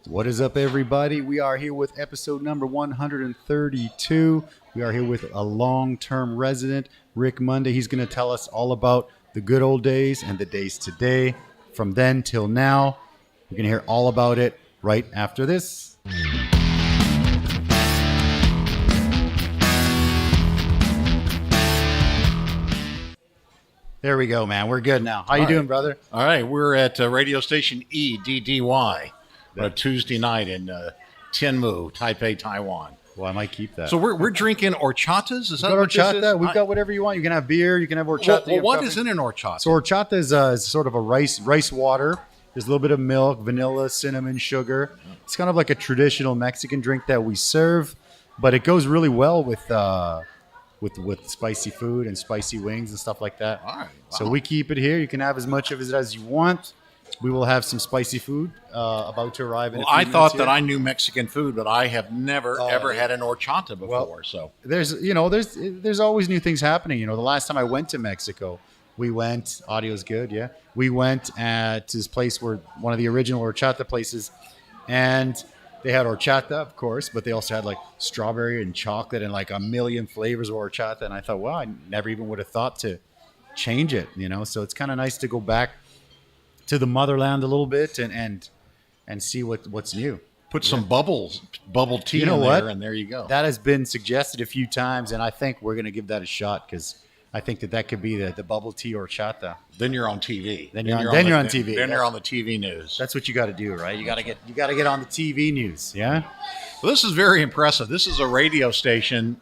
What is up, everybody? We are here with episode number 132. We are here with a long-term resident, Rick Monday. He's going to tell us all about the good old days and the days today, from then till now. We're going to hear all about it right after this. There we go, man. We're good now. How you doing, brother? All right. We're at radio station EDDY. A Tuesday night in Tianmu, Taipei, Taiwan. Well, I might keep that. So we're drinking horchatas? Is that what horchata? This is? We've got whatever you want. You can have beer. You can have horchata. Well, what is in an horchata? So horchata is sort of a rice water. There's a little bit of milk, vanilla, cinnamon, sugar. It's kind of like a traditional Mexican drink that we serve, but it goes really well with spicy food and spicy wings and stuff like that. All right. Wow. So we keep it here. You can have as much of it as you want. We will have some spicy food about to arrive in a few I minutes thought here. that I knew Mexican food, but I have never ever had an horchata before. Well, so there's always new things happening. The last time I went to Mexico, we went. Audio's good, yeah. We went at this place where one of the original horchata places, and they had horchata, of course, but they also had like strawberry and chocolate and like a million flavors of horchata. And I thought, wow, I never even would have thought to change it. So it's kind of nice to go back to the motherland a little bit and see what's new. Put some bubble tea in there, and there you go. That has been suggested a few times, and I think we're going to give that a shot because I think that could be the bubble tea horchata. Then you're on TV. Then you're on TV. Then you're on the TV news. That's what you got to do, right? You got to get on the TV news. Yeah. Well, this is very impressive. This is a radio station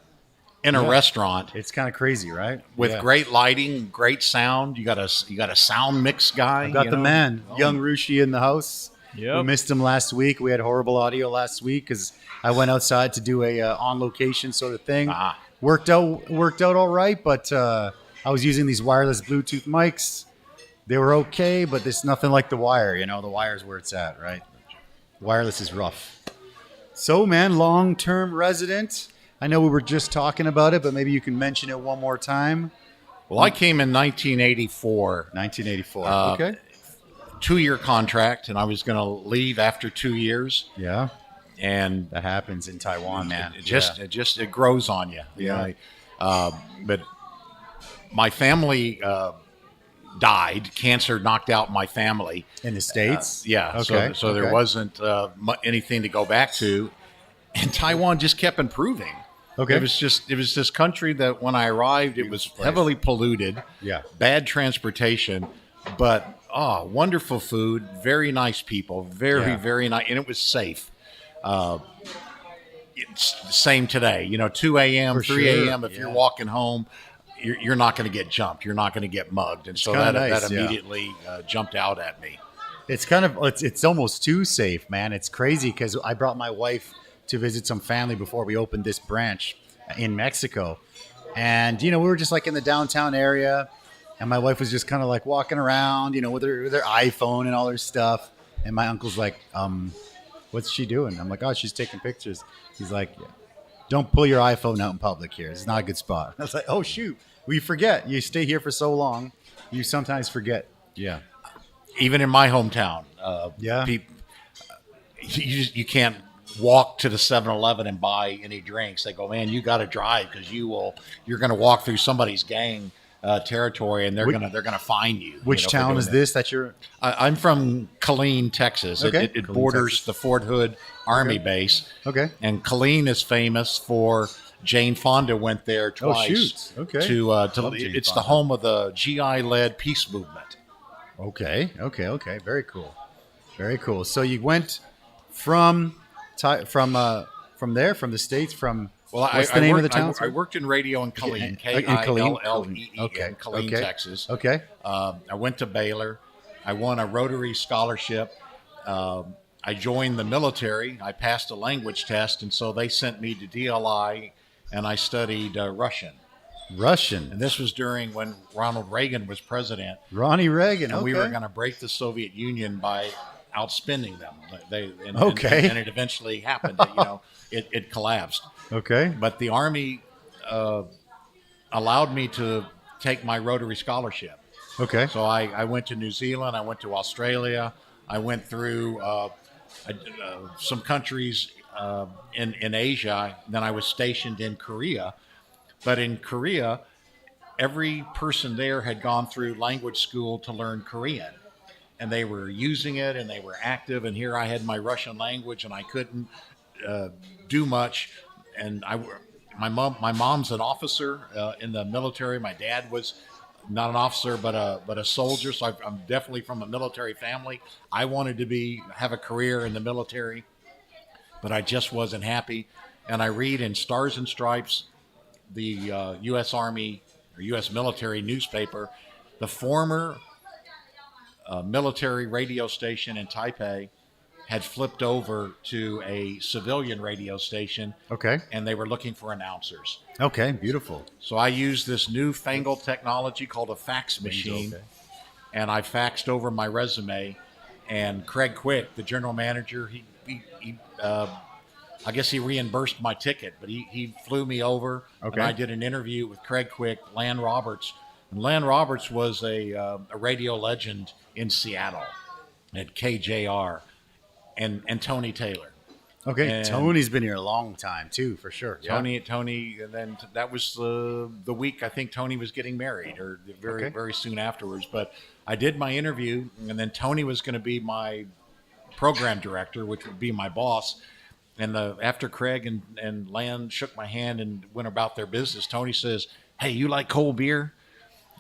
in a restaurant. It's kind of crazy, right? With great lighting, great sound. You got a sound mix guy. I've got the man, Young Rushi, in the house. Yep. We missed him last week. We had horrible audio last week because I went outside to do a on location sort of thing. Worked out all right, but I was using these wireless Bluetooth mics. They were okay, but there's nothing like the wire. The wire's where it's at, right? Wireless is rough. So, man, long-term resident. I know we were just talking about it, but maybe you can mention it one more time. Well, I came in 1984. 1984. Okay. 2-year contract, and I was going to leave after 2 years. Yeah. And that happens in Taiwan, man. It grows on you. Yeah. But my family died. Cancer knocked out my family in the States. Yeah. Okay. So there wasn't anything to go back to, and Taiwan just kept improving. Okay. It was this country that when I arrived, it was heavily polluted. Yeah. Bad transportation, but wonderful food, very nice people, very nice, and it was safe. It's the same today. 2 a.m., 3 a.m. If you're walking home, you're not going to get jumped. You're not going to get mugged, and so that immediately jumped out at me. It's it's almost too safe, man. It's crazy because I brought my wife to visit some family before we opened this branch in Mexico. And, we were just like in the downtown area, and my wife was just kind of like walking around, with her iPhone and all her stuff. And my uncle's like, what's she doing? I'm like, oh, she's taking pictures. He's like, don't pull your iPhone out in public here. It's not a good spot. I was like, oh, shoot. We forget. You stay here for so long. You sometimes forget. Yeah. Even in my hometown. You can't walk to the 7-Eleven and buy any drinks. They go, man, you got to drive because you're going to walk through somebody's gang territory, and they're gonna fine you. Which town is this that you're? I'm from Killeen, Texas. Okay. It borders Texas. The Fort Hood Army base. Okay. And Killeen is famous for Jane Fonda went there twice. Oh, shoot. Okay. It's the home of the GI-led peace movement. Okay. Very cool. So you went from the States. What's the name of the town? I worked in radio in Killeen, Killeen, Killeen, Texas. Okay. I went to Baylor. I won a Rotary scholarship. I joined the military. I passed a language test, and so they sent me to DLI, and I studied Russian. And this was during when Ronald Reagan was president. Ronnie Reagan, and we were going to break the Soviet Union by outspending them. And it eventually happened. It collapsed. Okay. But the Army allowed me to take my Rotary scholarship. Okay. So I went to New Zealand. I went to Australia. I went through some countries in Asia. Then I was stationed in Korea. But in Korea, every person there had gone through language school to learn Korean. And they were using it, and they were active. And here I had my Russian language, and I couldn't do much. And my mom's an officer in the military. My dad was not an officer, but a soldier. So I'm definitely from a military family. I wanted to have a career in the military, but I just wasn't happy. And I read in Stars and Stripes, the U.S. Army or U.S. military newspaper, the former military radio station in Taipei had flipped over to a civilian radio station. Okay. And they were looking for announcers. Okay, beautiful. So I used this newfangled technology called a fax machine, and I faxed over my resume. And Craig Quick, the general manager, he I guess he reimbursed my ticket, but he flew me over. Okay. And I did an interview with Craig Quick, Lan Roberts. And Lan Roberts was a radio legend in Seattle at KJR, and Tony Taylor. Okay, And Tony's been here a long time too, for sure. Tony, and then that was the week I think Tony was getting married, or very soon afterwards. But I did my interview, and then Tony was going to be my program director, which would be my boss. And after Craig and Lan shook my hand and went about their business, Tony says, "Hey, you like cold beer?"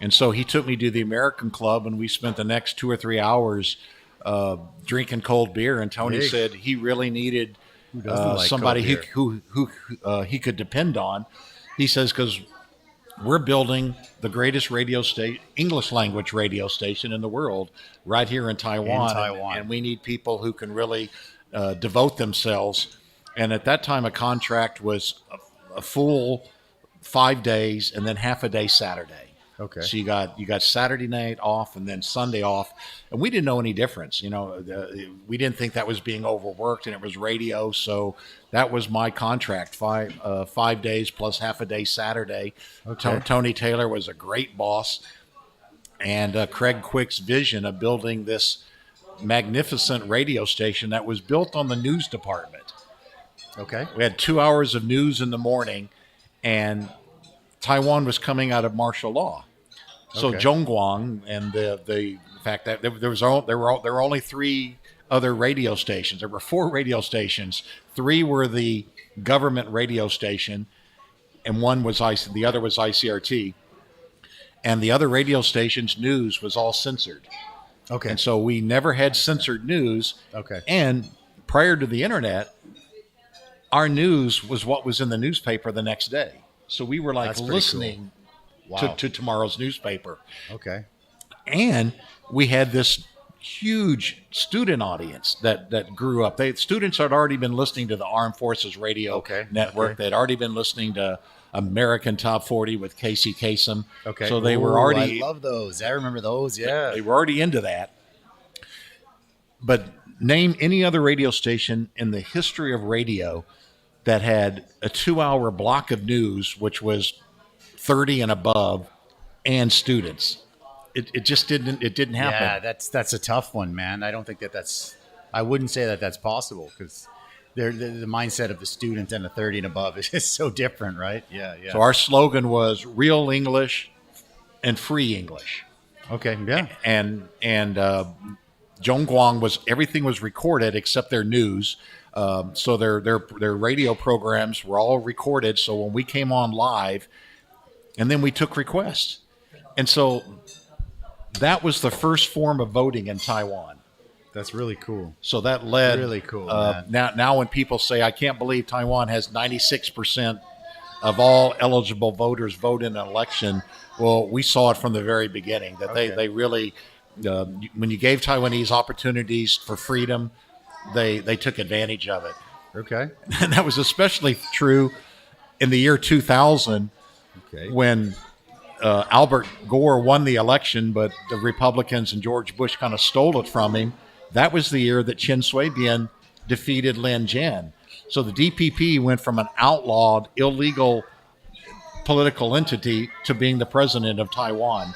And so he took me to the American Club, and we spent the next 2 or 3 hours drinking cold beer. And Tony said he really needed somebody who he could depend on. He says, because we're building the greatest English language radio station in the world right here in Taiwan. And we need people who can really devote themselves. And at that time, a contract was a full 5 days and then half a day Saturday. Okay. So you got Saturday night off and then Sunday off, and we didn't know any difference. We didn't think that was being overworked, and it was radio. So that was my contract: 5 days plus half a day Saturday. Okay. Tony Taylor was a great boss, and Craig Quick's vision of building this magnificent radio station that was built on the news department. Okay. We had 2 hours of news in the morning, and Taiwan was coming out of martial law. So Zhongguang, and the fact that there were only 3 other radio stations. There were 4 radio stations. 3 were the government radio station, and the other was ICRT. And the other radio station's news was all censored. Okay. And so we never had censored news. Okay. And prior to the internet, our news was what was in the newspaper the next day. So we were like listening to tomorrow's newspaper. Okay. And we had this huge student audience that grew up. Students had already been listening to the Armed Forces Radio Network. Okay. They'd already been listening to American Top 40 with Casey Kasem. Okay. So they were already... I love those. I remember those, yeah. They were already into that. But name any other radio station in the history of radio that had a 2-hour block of news, which was 30 and above, and students. It just didn't happen. Yeah, that's a tough one, man. I don't think I wouldn't say that that's possible, because the mindset of the student and the 30 and above is just so different, right? Yeah. So our slogan was real English and free English. Okay, yeah. And Zhongguang everything was recorded except their news. So their radio programs were all recorded. So when we came on live, and then we took requests. And so that was the first form of voting in Taiwan. That's really cool. So that led really cool. Now when people say, I can't believe Taiwan has 96% of all eligible voters vote in an election. Well, we saw it from the very beginning that they really, when you gave Taiwanese opportunities for freedom, they took advantage of it. Okay. And that was especially true in the year 2000 when Albert Gore won the election, but the Republicans and George Bush kind of stole it from him. That was the year that Chen Shui-bian defeated Lin Jian. So the DPP went from an outlawed, illegal political entity to being the president of Taiwan.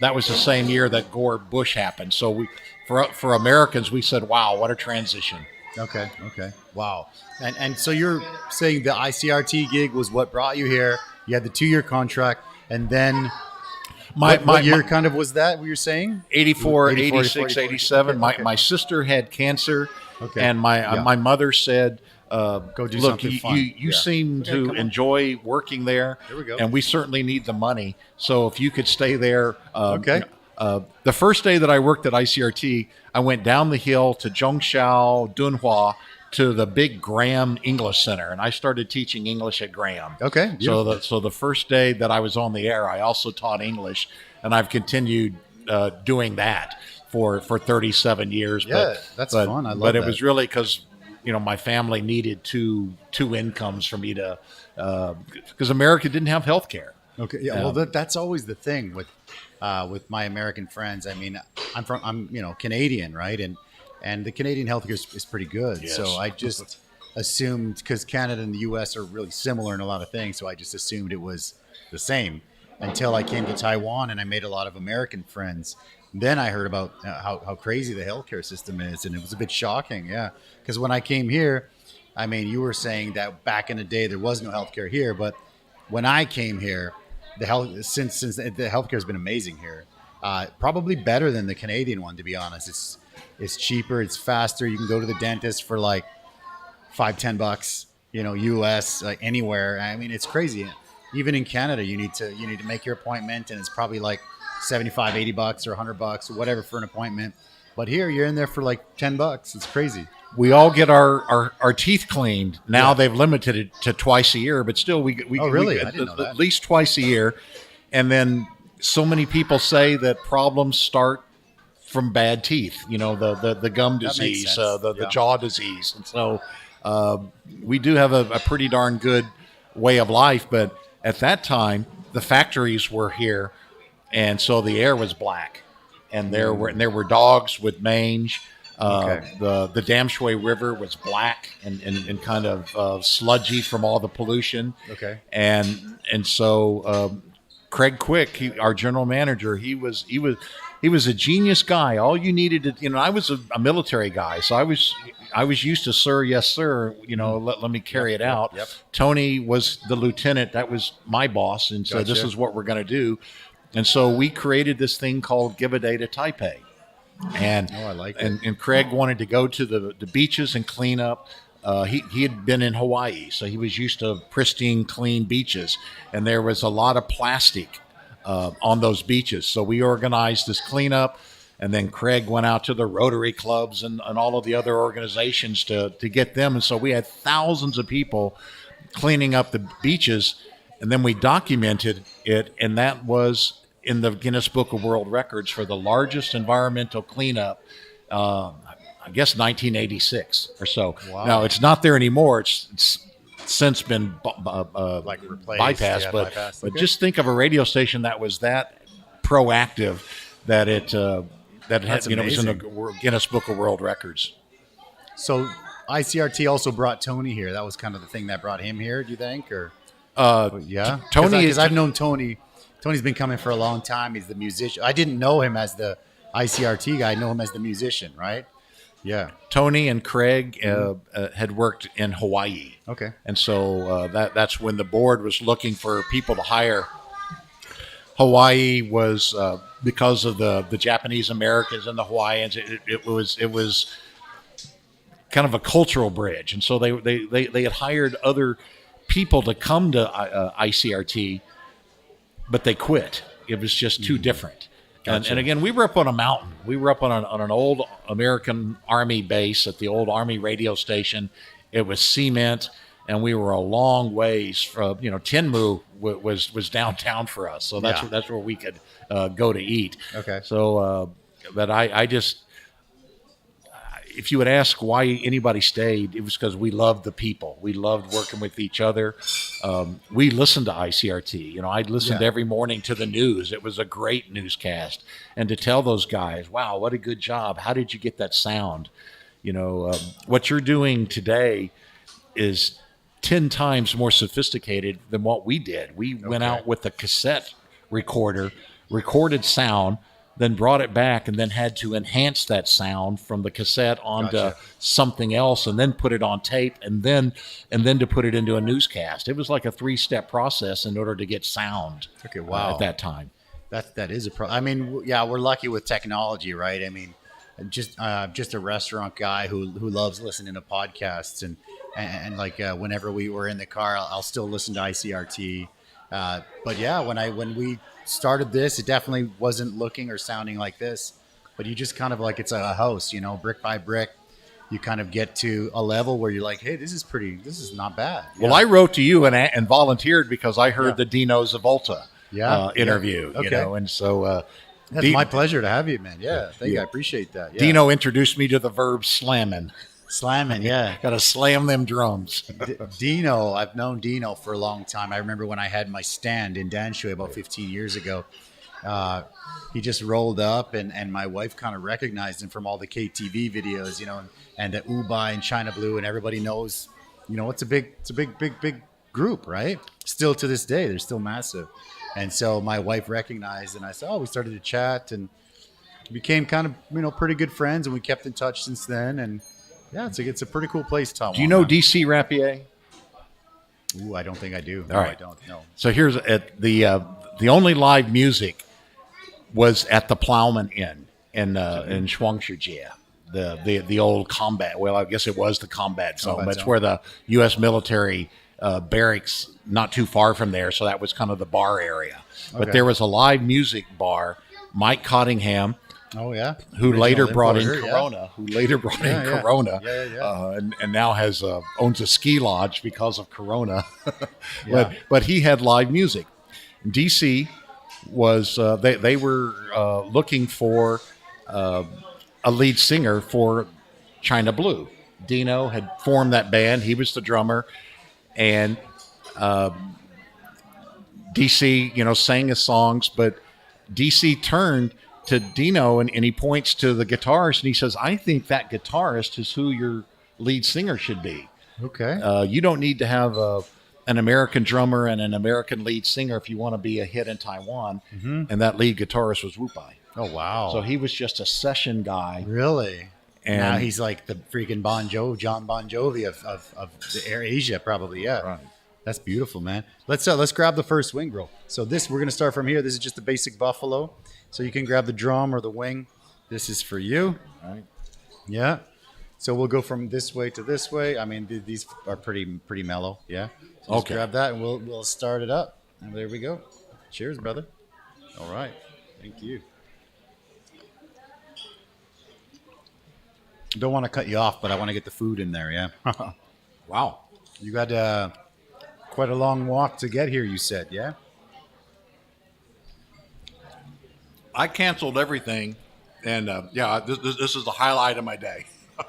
That was the same year that Gore-Bush happened. So for Americans, we said, wow, what a transition. Okay. Wow. And so you're saying the ICRT gig was what brought you here. You had the 2-year contract, and then what year kind of was that, what you're saying? 84, 86, 87. Okay. My sister had cancer, Okay. and my mother said, Go do look, something you, fun. you seem to enjoy working there, There we go. and we certainly need the money. So if you could stay there. Okay. The first day that I worked at ICRT, I went down the hill to Zhongshan, Dunhua, to the big Graham English Center, and I started teaching English at Graham. Okay. So the first day that I was on the air, I also taught English, and I've continued doing that for 37 years. Yeah, that's fun. I love But that. it was really because my family needed two incomes for me to, because America didn't have health care. Okay. Yeah. Well, that's always the thing with my American friends. I mean, I'm Canadian, right? And the Canadian healthcare is pretty good. Yes. So I just assumed, because Canada and the U.S. are really similar in a lot of things, so I just assumed it was the same until I came to Taiwan and I made a lot of American friends. Then I heard about how crazy the healthcare system is, and it was a bit shocking. Yeah, because when I came here, I mean, you were saying that back in the day there was no healthcare here, but when I came here, since the healthcare has been amazing here. Probably better than the Canadian one, to be honest. It's cheaper, it's faster. You can go to the dentist for like $5-10, US, like anywhere. I mean, it's crazy. Even in Canada, you need to make your appointment, and it's probably like $75-80 or $100 or whatever for an appointment. But here, you're in there for like $10. It's crazy. We all get our teeth cleaned. Now they've limited it to twice a year, but still we Oh, really? we I didn't know that. at least twice a year. And then so many people say that problems start from bad teeth, the gum That makes disease, sense. the jaw disease. And so we do have a pretty darn good way of life. But at that time, the factories were here, and so the air was black. And there were dogs with mange. The Dam Shui River was black and kind of sludgy from all the pollution. Okay. And so Craig Quick, our general manager, he was a genius guy. All you needed to, I was a military guy, so I was used to sir, yes sir. Let me carry it out. Yep. Tony was the lieutenant. That was my boss, and so this Gotcha. is what we're going to do. And so we created this thing called Give a Day to Taipei. And I like it. And Craig wanted to go to the beaches and clean up. He had been in Hawaii, so he was used to pristine, clean beaches. And there was a lot of plastic on those beaches. So we organized this cleanup. And then Craig went out to the Rotary clubs and all of the other organizations to get them. And so we had thousands of people cleaning up the beaches. And then we documented it, and that was in the Guinness Book of World Records for the largest environmental cleanup, I guess 1986 or so. Wow. Now, it's not there anymore. It's since been Replaced. bypassed. Yeah, but bypassed. but Okay. just think of a radio station that was that proactive that it That's was in the amazing. Guinness Book of World Records. So ICRT also brought Tony here. That was kind of the thing that brought him here, do you think? Or yeah, Tony because I've known Tony. Tony's been coming for a long time. He's the musician. I didn't know him as the ICRT guy. I know him as the musician, right? Yeah. Tony and Craig had worked in Hawaii. Okay. And so that's when the board was looking for people to hire. Hawaii was because of the Japanese Americans and the Hawaiians. It was kind of a cultural bridge, and so they had hired other people to come to ICRT, but they quit. It was just too different. Gotcha. And again, we were up on a mountain. We were up on an old American Army base at the old Army radio station. It was cement, and we were a long ways from, Tianmu was downtown for us. So that's where we could go to eat. Okay. So, but I just, if you would ask why anybody stayed, it was because we loved the people. We loved working with each other. We listened to ICRT. I listened every morning to the news. It was a great newscast. And to tell those guys, wow, what a good job. How did you get that sound? What you're doing today is 10 times more sophisticated than what we did. We went out with a cassette recorder, recorded sound, then brought it back, and then had to enhance that sound from the cassette onto Gotcha. something else, and then put it on tape, and then to put it into a newscast. It was like a 3-step process in order to get sound. Okay, wow. At that time. That is a pro. I mean, yeah, we're lucky with technology, right? I mean, just a restaurant guy who loves listening to podcasts, and like whenever we were in the car, I'll still listen to ICRT. But yeah, when we started this, it definitely wasn't looking or sounding like this. But you just kind of like, it's a house, you know, brick by brick. You kind of get to a level where you're like, hey, this is not bad. Well, I wrote to you and volunteered because I heard the Dino Zavolta interview. Okay. You know, and so that's my pleasure to have you, man. Yeah, thank you. I appreciate that. Yeah. Dino introduced me to the verb slamming. Slamming, yeah. Got to slam them drums. Dino, I've known Dino for a long time. I remember when I had my stand in Danshui about 15 years ago. He just rolled up, and my wife kind of recognized him from all the KTV videos, you know, and the Ubai and China Blue, and everybody knows, you know, it's a big group, right? Still to this day, they're still massive. And so my wife recognized, and I said, we started to chat and became kind of, you know, pretty good friends, and we kept in touch since then. And yeah, it's a pretty cool place, Taiwan. Do you know DC Rapier? Ooh, I don't think I do. All right. I don't know. So here's the only live music was at the Plowman Inn in Shuangshijie, the old combat. Well, I guess it was the combat zone. It's where the U.S. military barracks, not too far from there. So that was kind of the bar area. Okay. But there was a live music bar. Mike Cottingham. Oh yeah, who later brought in importer, Corona? Who later brought in Corona? And now owns a ski lodge because of Corona. But he had live music. DC was they were looking for a lead singer for China Blue. Dino had formed that band. He was the drummer, and DC, you know, sang his songs. But DC turned to Dino and he points to the guitarist and he says, I think that guitarist is who your lead singer should be. Okay. You don't need to have an American drummer and an American lead singer if you want to be a hit in Taiwan. Mm-hmm. And that lead guitarist was Wu Bai. Oh, wow. So he was just a session guy. Really? And now he's like the freaking John Bon Jovi of the Asia, probably. Yeah. Right. That's beautiful, man. Let's grab the first wing, bro. So we're going to start from here. This is just a basic buffalo. So you can grab the drum or the wing. This is for you. All right. Yeah. So we'll go from this way to this way. I mean, these are pretty mellow. Yeah. So let's grab that and we'll start it up. And there we go. Cheers, brother. All right. Thank you. Don't want to cut you off, but I want to get the food in there. Yeah. Wow. You got quite a long walk to get here, you said. Yeah. I canceled everything, and this is the highlight of my day.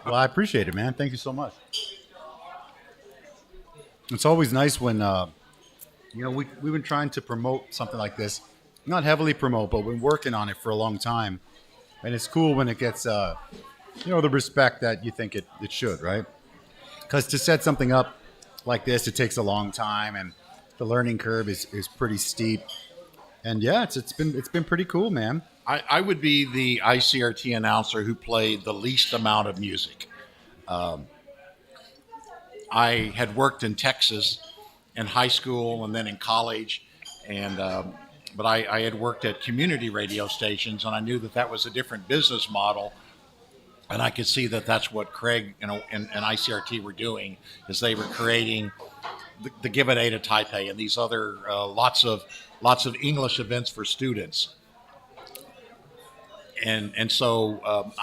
Well, I appreciate it, man. Thank you so much. It's always nice when, you know, we've been trying to promote something like this. Not heavily promote, but we've been working on it for a long time. And it's cool when it gets, you know, the respect that you think it should, right? Because to set something up like this, it takes a long time, and the learning curve is pretty steep. And yeah, it's been pretty cool, man. I would be the ICRT announcer who played the least amount of music. I had worked in Texas in high school and then in college, and but I had worked at community radio stations, and I knew that was a different business model. And I could see that that's what Craig and ICRT were doing, is they were creating the Give a Day to Taipei and these other lots of English events for students. And so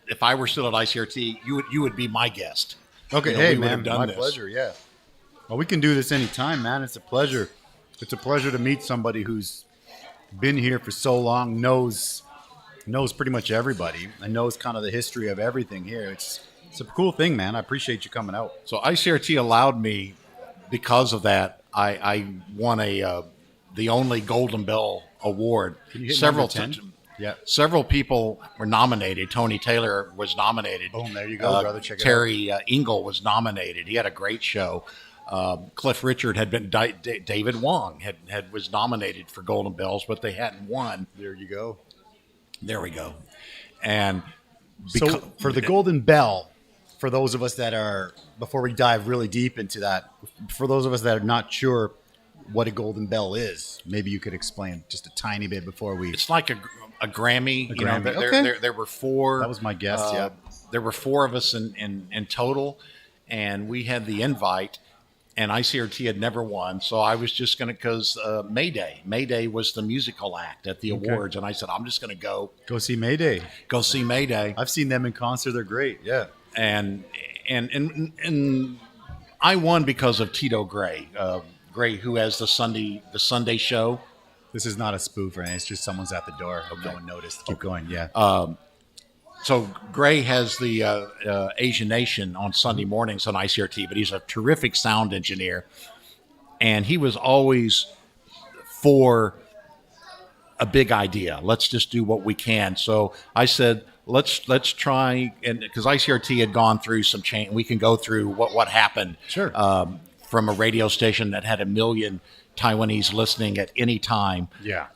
if I were still at ICRT, you would be my guest. Okay, you know, hey we man, my pleasure. Yeah. Well, we can do this anytime, man. It's a pleasure. It's a pleasure to meet somebody who's been here for so long, knows pretty much everybody, and knows kind of the history of everything here. It's a cool thing, man. I appreciate you coming out. So ICRT allowed me, because of that, I won the only Golden Bell Award. Can you hit several number 10? Yeah. Several people were nominated. Tony Taylor was nominated. Boom, there you go, brother. Check it out. Terry Engel was nominated. He had a great show. Cliff Richard had been David Wong was nominated for Golden Bells, but they hadn't won. There you go. There we go. And So for the Golden Bell, for those of us that are, before we dive really deep into that, for those of us that are not sure what a Golden Bell is, maybe you could explain just a tiny bit before we. it's like a Grammy. You know, Okay. there were four. That was my guess, yeah. There were four of us in total, and we had the invite. And ICRT had never won, so I was just going to, because Mayday was the musical act at the awards, and I said, I'm just going to Go see Mayday. go see Mayday. I've seen them in concert. They're great. Yeah. And I won because of Tito Gray, who has the Sunday show. This is not a spoof or anything. It's just someone's at the door. No one noticed. Keep going. Yeah. So Gray has the Asian Nation on Sunday mornings on ICRT, but he's a terrific sound engineer, and he was always for a big idea. Let's just do what we can. So I said, let's try, and because ICRT had gone through some change, we can go through what happened. Sure. From a radio station that had 1 million Taiwanese listening at any time, Yeah.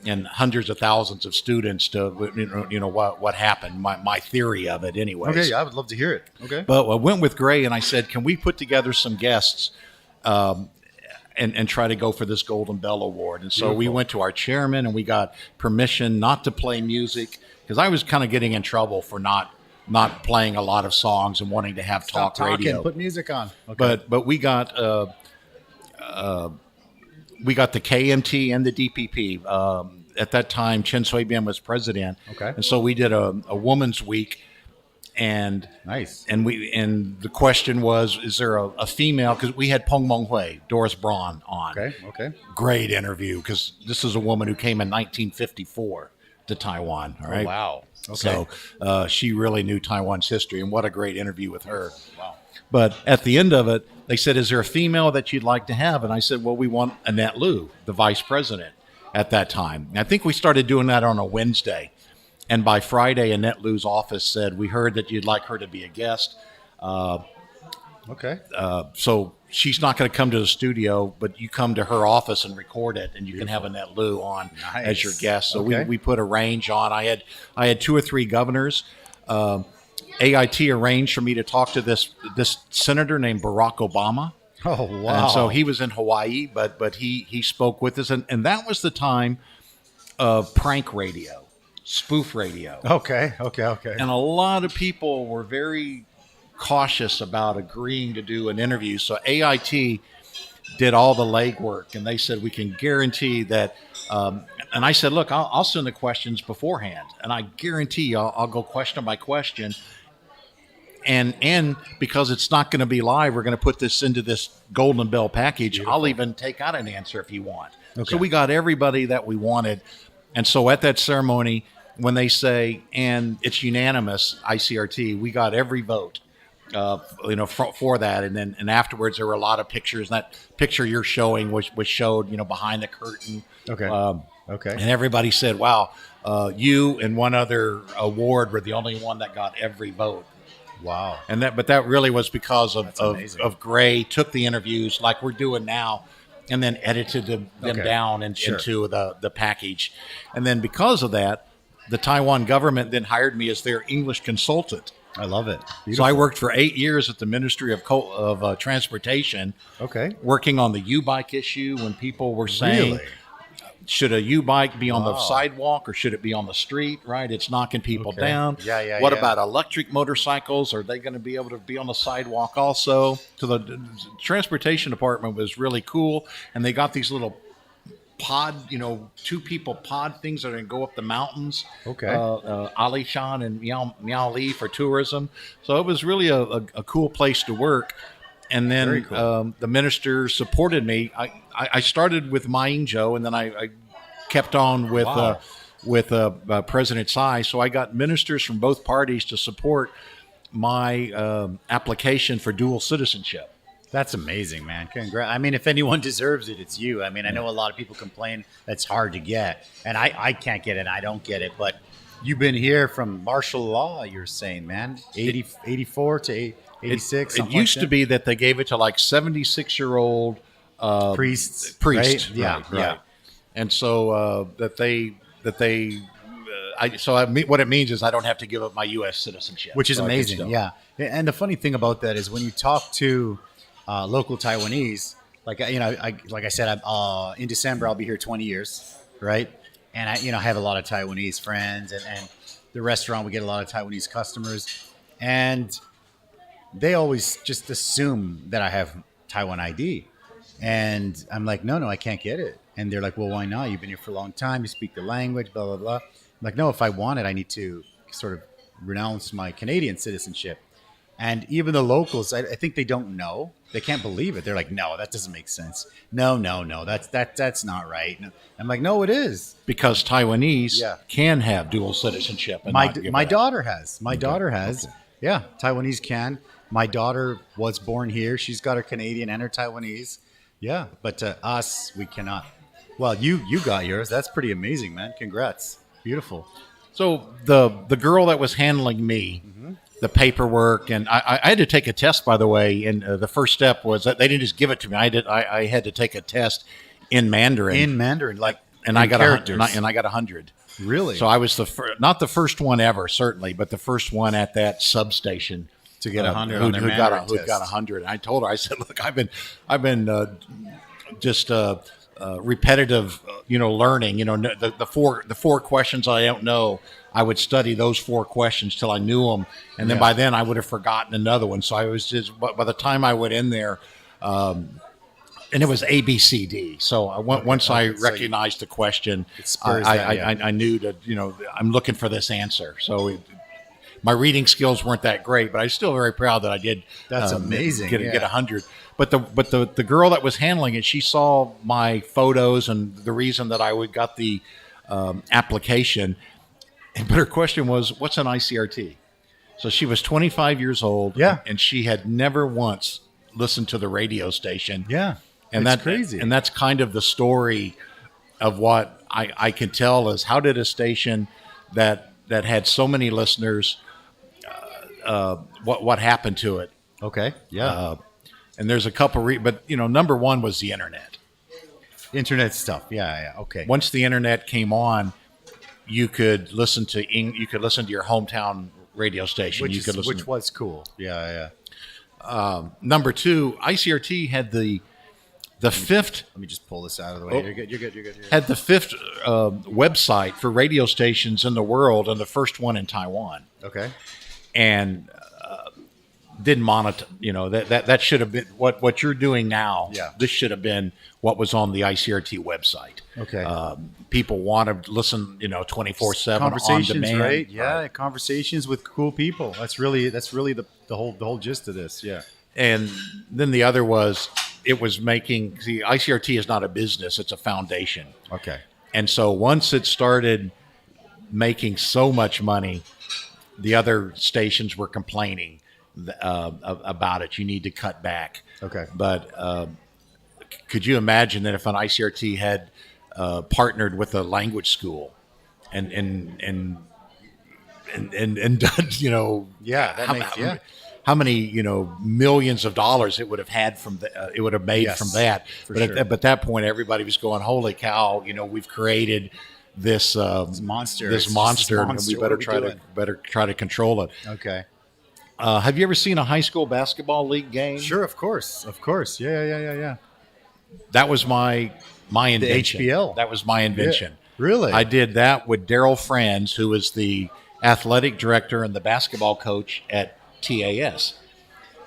and hundreds of thousands of students to what happened. My theory of it, anyways. Okay. I would love to hear it. Okay. But I went with Gray and I said, can we put together some guests and try to go for this Golden Bell Award? And so we went to our chairman and we got permission not to play music, because I was kind of getting in trouble for not playing a lot of songs and wanting to have Stop talk talking. radio. Put music on. Okay. But we got the KMT and the DPP. At that time, Chen Shui-bian was president. Okay. And so we did a Woman's Week, and Nice. and the question was, is there a female? Because we had Peng Meng-hui, Doris Braun on. Okay. Great interview, because this is a woman who came in 1954 to Taiwan. All right. Oh, wow. Okay. So she really knew Taiwan's history, and what a great interview with her. Wow. But at the end of it, they said, is there a female that you'd like to have? And I said, well, we want Annette Lu, the vice president at that time. And I think we started doing that on a Wednesday. And by Friday, Annette Lu's office said, we heard that you'd like her to be a guest. Okay. So she's not going to come to the studio, but you come to her office and record it, and you can have Annette Lu on Nice. as your guest. So Okay. we put a range on. I had 2 or 3 governors. AIT arranged for me to talk to this senator named Barack Obama. Oh, wow. And so he was in Hawaii, but he spoke with us. And that was the time of prank radio, spoof radio. Okay. And a lot of people were very cautious about agreeing to do an interview. So AIT did all the legwork, and they said, we can guarantee that. And I said, look, I'll send the questions beforehand, and I guarantee you I'll go question by question. And because it's not going to be live, we're going to put this into this Golden Bell package. Beautiful. I'll even take out an answer if you want. Okay. So we got everybody that we wanted. And so at that ceremony, when they say, and it's unanimous, ICRT, we got every vote, for that. And then afterwards, there were a lot of pictures. And that picture you're showing was showed, behind the curtain. Okay. Okay. And everybody said, wow, you and one other award were the only one that got every vote. Wow. But that really was because That's amazing. of Gray took the interviews like we're doing now, and then edited them Okay. down Sure. into the package. And then because of that, the Taiwan government then hired me as their English consultant. I love it. So Beautiful. I worked for 8 years at the Ministry of Transportation, Okay. working on the U-bike issue when people were saying, Really? should a U-bike be on the Wow. sidewalk or should it be on the street, right? It's knocking people Okay. down. Yeah, What yeah. about electric motorcycles? Are they going to be able to be on the sidewalk also? So the transportation department was really cool. And they got these little pod, 2-people pod things that are going to go up the mountains. Okay. Alishan and Miao Li for tourism. So it was really a cool place to work. And Very then cool. the minister supported me. I started with Ma Ying-jeou, and then I kept on with Wow. President Tsai. So I got ministers from both parties to support my application for dual citizenship. That's amazing, man. Congrats. I mean, if anyone deserves it, it's you. I mean, I know a lot of people complain that's hard to get, and I can't get it. I don't get it, but you've been here from martial law, you're saying, man, 84 to 86. It used to be that they gave it to like 76-year-old priests. priests. Right? Yeah. Right, Yeah. right. And so that they what it means is I don't have to give up my U.S. citizenship, which is so amazing. Yeah. And the funny thing about that is when you talk to local Taiwanese, like I said, in December I'll be here 20 years, right? And I have a lot of Taiwanese friends, and the restaurant we get a lot of Taiwanese customers, and they always just assume that I have Taiwan ID, and I'm like, no, I can't get it. And they're like, well, why not? You've been here for a long time. You speak the language, blah blah blah. I'm like, no, if I want it, I need to sort of renounce my Canadian citizenship. And even the locals, I think they don't know. They can't believe it. They're like, no, that doesn't make sense. No, that's not right. No. I'm like, no, it is. Because Taiwanese can have dual citizenship. And my daughter has. My daughter has. Okay. Yeah, Taiwanese can. My daughter was born here. She's got her Canadian and her Taiwanese. Yeah, but us, we cannot. Well, you got yours. That's pretty amazing, man. Congrats. Beautiful. So the girl that was handling me, the paperwork, and I had to take a test, by the way. And the first step was that they didn't just give it to me. I had to take a test in Mandarin. And I got characters. And I got 100. Really? So I was not the first one ever, certainly, but the first one at that substation to get 100 who got 100. I told her, I said, look, I've been just repetitive, learning. The four questions I don't know, I would study those 4 questions till I knew them, and then by then I would have forgotten another one. So I was just, by the time I went in there, and it was A, B, C, D. So once I recognized the question, I knew that, I'm looking for this answer. So my reading skills weren't that great, but I'm still very proud that I did. That's amazing. Get 100. But the girl that was handling it, she saw my photos and the reason that I got the application. But her question was, what's an ICRT? So she was 25 years old. Yeah. And she had never once listened to the radio station. Yeah. And that's crazy. And that's kind of the story of what I can tell is, how did a station that had so many listeners, what happened to it? Okay. Yeah. And there's a couple, but number one was the internet. Internet stuff. Yeah. Okay. Once the internet came on, you could listen to your hometown radio station. Which was cool. Yeah. Number two, ICRT had the fifth. Let me just pull this out of the way. You're good. Had the fifth website for radio stations in the world, and the first one in Taiwan. Okay. And didn't monitor. That should have been what you're doing now. Yeah. This should have been what was on the ICRT website. Okay. People want to listen, 24/7 conversations, on demand. right? Yeah, right. Conversations with cool people. That's really the whole gist of this. Yeah. And then the other was, it was making. See, ICRT is not a business; it's a foundation. Okay. And so once it started making so much money, the other stations were complaining about it. You need to cut back. Okay. But could you imagine that if an ICRT had partnered with a language school and done, how many millions of dollars it would have had from it would have made from that. But at that point, everybody was going, holy cow! We've created this monster, and we better try to control it. Okay. Have you ever seen a high school basketball league game? Sure, of course. Yeah. That was my invention. The HBL. That was my invention. Yeah. Really? I did that with Daryl Franz, who was the athletic director and the basketball coach at TAS.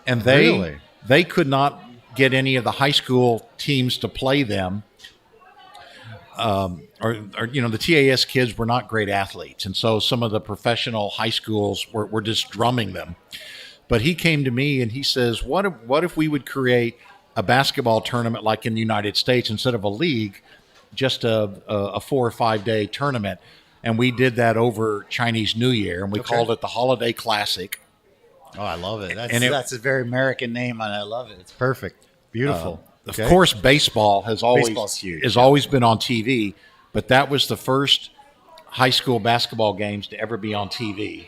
And they could not get any of the high school teams to play them. The TAS kids were not great athletes. And so some of the professional high schools were just drumming them. But he came to me and he says, what if we would create a basketball tournament like in the United States, instead of a league, just a 4 or 5 day tournament. And we did that over Chinese New Year, and we called it the Holiday Classic. Oh, I love it. That's a very American name, and I love it. It's perfect. Beautiful. Of course, baseball has always been on TV, but that was the first high school basketball games to ever be on TV.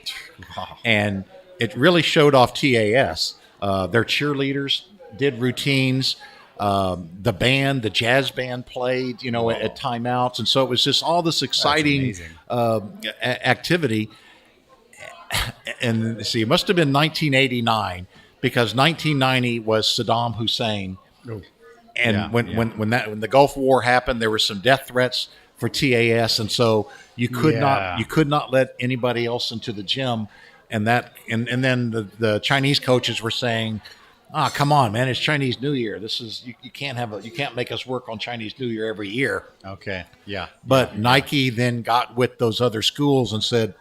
Wow. And it really showed off TAS. Their cheerleaders did routines. The band, the jazz band played, at timeouts. And so it was just all this exciting activity. And see, it must have been 1989 because 1990 was Saddam Hussein. Oh. And when the Gulf War happened, there were some death threats for TAS. And so you could not let anybody else into the gym. And then the Chinese coaches were saying, come on, man, it's Chinese New Year. This is, you can't make us work on Chinese New Year every year. Okay. Yeah. But Nike then got with those other schools and said,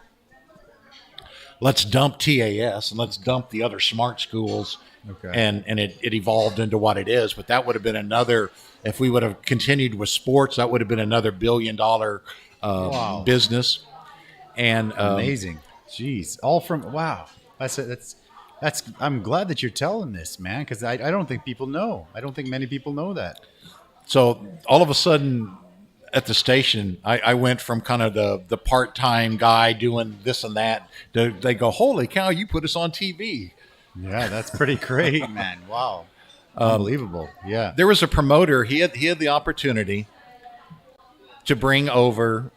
let's dump TAS and let's dump the other smart schools. Okay. And it evolved into what it is. But that would have been another, if we would have continued with sports, that would have been another $1 billion business. And amazing. Jeez. All from, wow. That's I'm glad that you're telling this, man, because I don't think people know. I don't think many people know that. So all of a sudden at the station, I went from kind of the part-time guy doing this and that. They go, holy cow, you put us on TV. Yeah, that's pretty great, man. Wow. Unbelievable. Yeah. There was a promoter. He had the opportunity to bring over,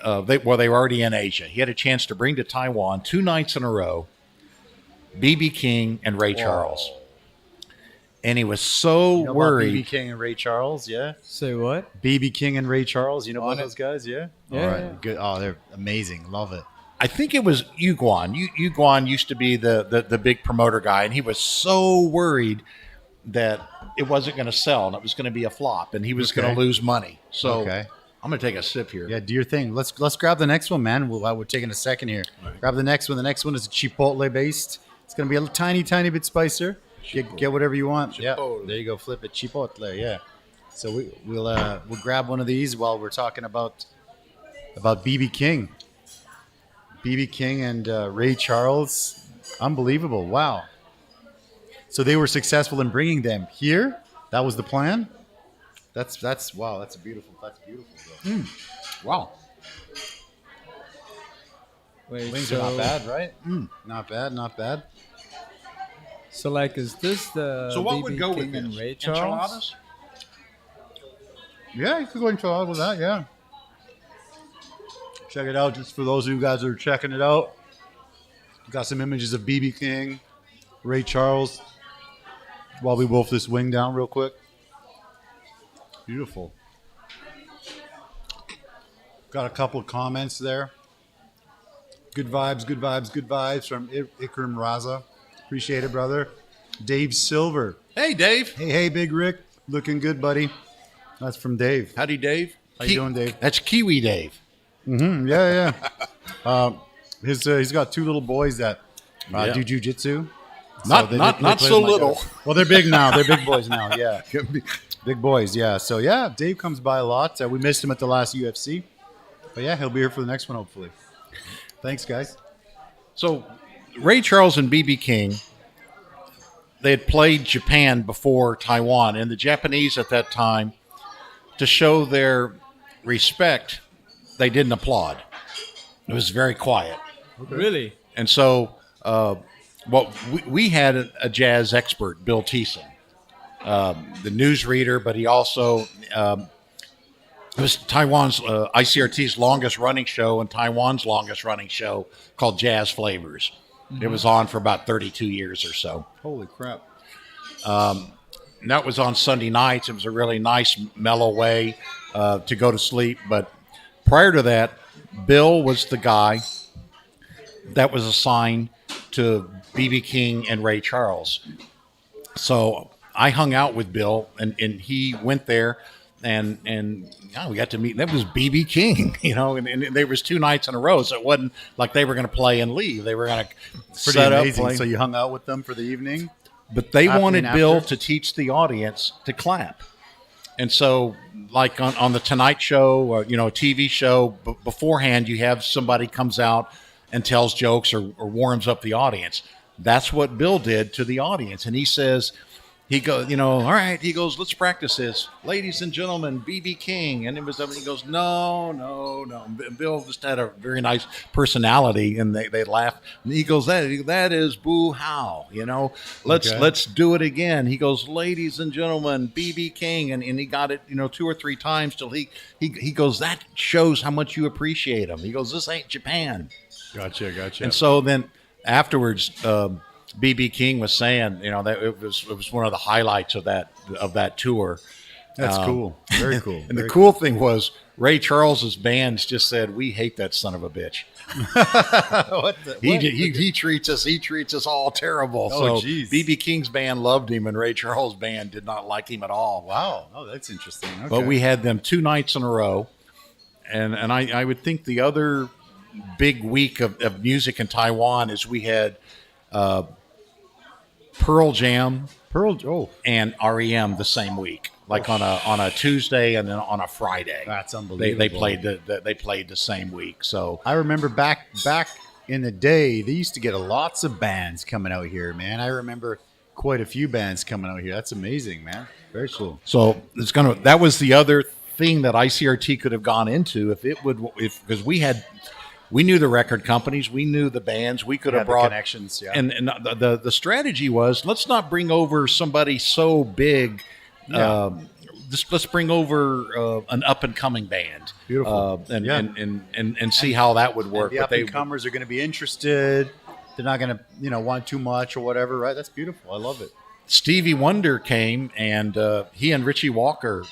they were already in Asia. He had a chance to bring to Taiwan 2 nights in a row, B.B. King and Ray Charles. And he was so worried. B.B. King and Ray Charles, yeah? Say what? B.B. King and Ray Charles, you know about those guys, yeah? Yeah. All right, good. Oh, they're amazing. Love it. I think it was Yu Guan. Yu Guan used to be the big promoter guy, and he was so worried that it wasn't going to sell and it was going to be a flop and he was going to lose money. So I'm going to take a sip here. Yeah, do your thing. Let's grab the next one, man. We're taking a second here. Right. Grab the next one. The next one is a Chipotle based. It's going to be a tiny bit spicier. Get whatever you want. Chipotle. Yeah, there you go. Flip it. Chipotle. Yeah. So we'll grab one of these while we're talking about B.B. King. B.B. King and Ray Charles. Unbelievable. Wow. So they were successful in bringing them here. That was the plan. That's wow. That's beautiful. Bro. Wow. Wait, wings are not bad, right? Not bad. So, like, is this the so what BB would go King with and this? Ray Charles? Enchiladas? Yeah, you could go enchilada with that. Yeah. Check it out, just for those of you guys that are checking it out. Got some images of B.B. King, Ray Charles. While we wolf this wing down real quick. Beautiful. Got a couple of comments there. Good vibes from Ikram Raza. Appreciate it, brother. Dave Silver. Hey, Dave. Hey, Big Rick. Looking good, buddy. That's from Dave. Howdy, Dave. How you doing, Dave? That's Kiwi Dave. Mm-hmm. Yeah. He's got 2 little boys that do jujitsu. Not so little. Well, they're big now. They're big boys now. Yeah. Big boys. Yeah. So, yeah, Dave comes by a lot. We missed him at the last UFC. But, yeah, he'll be here for the next one, hopefully. Thanks, guys. So, Ray Charles and B.B. King, they had played Japan before Taiwan. And the Japanese at that time, to show their respect, they didn't applaud. It was very quiet. Okay. Really? And so we had a jazz expert, Bill Thiessen, the newsreader, but he also it was Taiwan's ICRT's longest running show and Taiwan's longest running show called Jazz Flavors. Mm-hmm. It was on for about 32 years or so. Holy crap. And that was on Sunday nights. It was a really nice, mellow way to go to sleep. But prior to that, Bill was the guy that was assigned to B.B. King and Ray Charles. So I hung out with Bill, and he went there, and we got to meet. That was B.B. King, and there was 2 nights in a row, so it wasn't like they were going to play and leave. They were going to set up. Play. So you hung out with them for the evening? But they wanted Bill to teach the audience to clap. And so, like on the Tonight Show, or, a TV show, beforehand, you have somebody comes out and tells jokes or warms up the audience. That's what Bill did to the audience. And he says, he goes, all right. He goes, let's practice this, ladies and gentlemen, B.B. King, and he goes, no. Bill just had a very nice personality, and they laugh. And he goes, that is boo how, let's do it again. He goes, ladies and gentlemen, B.B. King, and he got it, 2 or 3 times till he goes, that shows how much you appreciate him. He goes, this ain't Japan. Gotcha. And so then afterwards, B.B. King was saying, that it was one of the highlights of that tour. That's cool. Very cool. And the cool thing was Ray Charles's bands just said, "We hate that son of a bitch." What? He treats us all terrible. Oh, so geez. B.B. King's band loved him, and Ray Charles' band did not like him at all. Wow. Oh, that's interesting. Okay. But we had them 2 nights in a row, and I would think the other big week of music in Taiwan is we had Pearl Jam and REM the same week, like on a Tuesday and then on a Friday. That's unbelievable. They played the same week. So I remember back in the day, they used to get lots of bands coming out here, man. I remember quite a few bands coming out here. That's amazing, man. Very cool. So that was the other thing that ICRT could have gone into because we knew the record companies, we knew the bands, we could have brought connections. Yeah. And the strategy was, let's not bring over somebody so big. Yeah. Let's bring over an up and coming band. Beautiful. And see how that would work. The up and comers are going to be interested. They're not going to want too much or whatever, right? That's beautiful. I love it. Stevie Wonder came, and he and Richie Walker,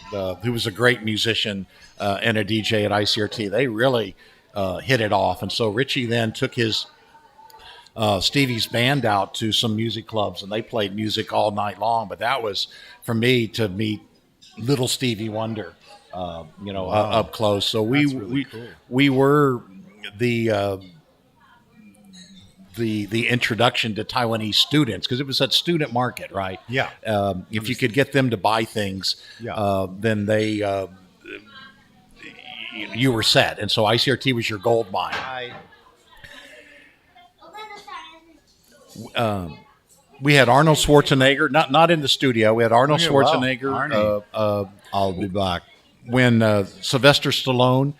who was a great musician and a DJ at ICRT, they really hit it off. And so Richie then took his Stevie's band out to some music clubs, and they played music all night long. But that was for me to meet little Stevie Wonder, up close. So we were the introduction to Taiwanese students, because it was that student market, right? Yeah. If you could get them to buy things, then they you were set. And so ICRT was your gold mine. We had Arnold Schwarzenegger, not in the studio. We had Arnold Schwarzenegger. I'll be back. When Sylvester Stallone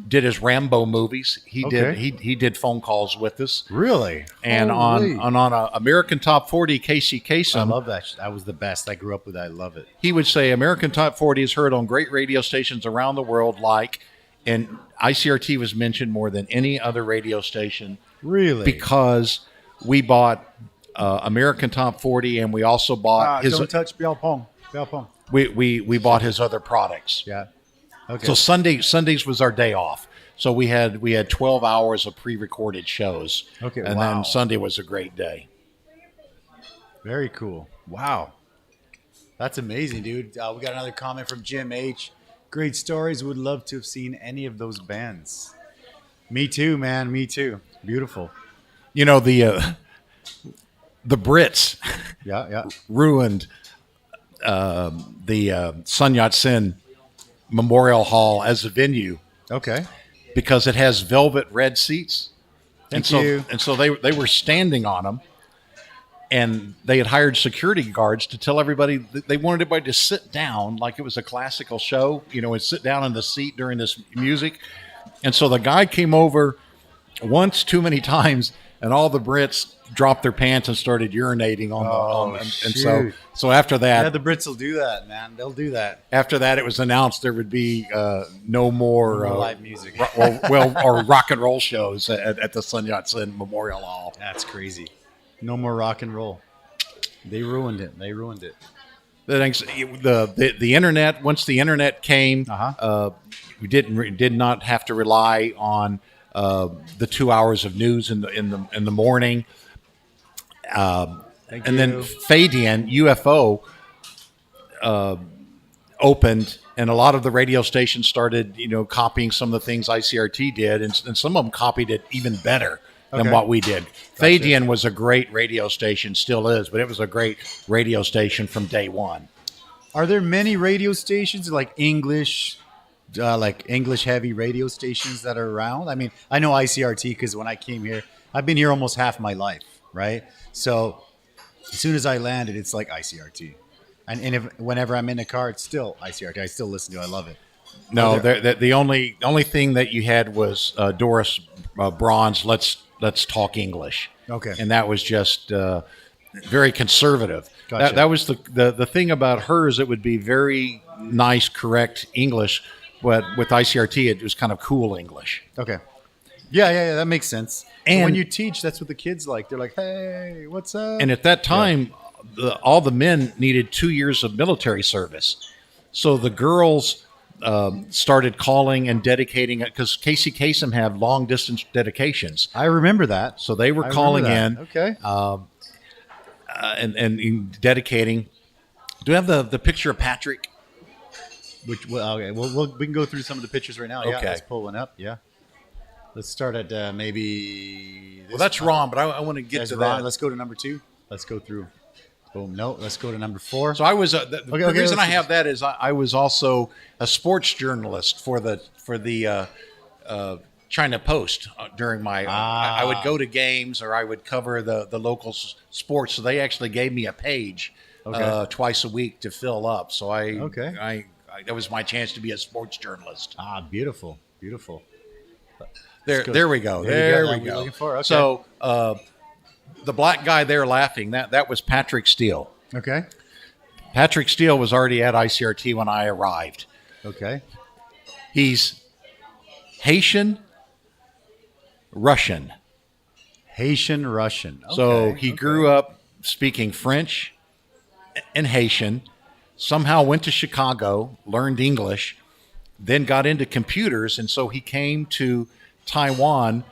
did his Rambo movies, he did phone calls with us. Really? And on a American Top 40, Casey Kasem. I love that. That was the best. I grew up with that. I love it. He would say, American Top 40 is heard on great radio stations around the world, and ICRT was mentioned more than any other radio station. Really? Because we bought American Top 40, and we also bought his. Don't touch Biao Pong. We bought his other products. Yeah. Okay. So Sundays was our day off. So we had 12 hours of pre-recorded shows. Okay. And then Sunday was a great day. Very cool. Wow. That's amazing, dude. We got another comment from Jim H. Great stories. Would love to have seen any of those bands. Me too, man. Me too. Beautiful. The Brits ruined the Sun Yat-sen Memorial Hall as a venue. Okay. Because it has velvet red seats. Thank you. And so they were standing on them, and they had hired security guards to tell everybody they wanted everybody to sit down like it was a classical show, and sit down in the seat during this music. And so the guy came over once too many times, and all the Brits dropped their pants and started urinating on them. And so after that, the Brits will do that, man. They'll do that. After that, it was announced there would be no more live music, or rock and roll shows at the Sun Yat-sen Memorial Hall. That's crazy. No more rock and roll. They ruined it. The internet. Once the internet came, we did not have to rely on the 2 hours of news in the morning. Then Fadian UFO opened, and a lot of the radio stations started, copying some of the things ICRT did, and some of them copied it even better than what we did. Gotcha. Fadian was a great radio station, still is, but it was a great radio station from day one. Are there many radio stations like English heavy radio stations that are around? I mean, I know ICRT because when I came here, I've been here almost half my life, right? So as soon as I landed, it's like ICRT. And whenever I'm in the car, it's still ICRT. I still listen to it. I love it. No, the only thing that you had was Doris Braun's Let's Talk English. Okay. And that was just very conservative. Gotcha. That was the thing about hers. It would be very nice, correct English, but with ICRT, it was kind of cool English. Okay. Yeah, that makes sense. And when And- you teach, that's what the kids like. They're like, hey, what's up? And at that time, all the men needed 2 years of military service. So the girls started calling and dedicating it because Casey Kasem had long distance dedications. I remember that. So they were I calling remember in that. Okay. and dedicating. Do you have the picture of Patrick? Okay. We can go through some of the pictures right now. Yeah, Okay. let's pull one up. Yeah. Let's start at maybe. Well, that's Ron, but I want to get That's to Ron. that. Let's go to number 2. Let's go through. Boom. No, let's go to number 4. So I was the reason let's I have that is I was also a sports journalist for the China Post during my. I would go to games or I would cover the local sports. So they actually gave me a page twice a week to fill up. So I that was my chance to be a sports journalist. Beautiful, beautiful. There we go. There There you we go. go. Looking for, okay. So the black guy there laughing, that was Patrick Steele. Okay. Patrick Steele was already at ICRT when I arrived. Okay. He's Haitian, Russian. Haitian Russian. Okay. So he grew up speaking French and Haitian, somehow went to Chicago, learned English, then got into computers. And so he came to Taiwan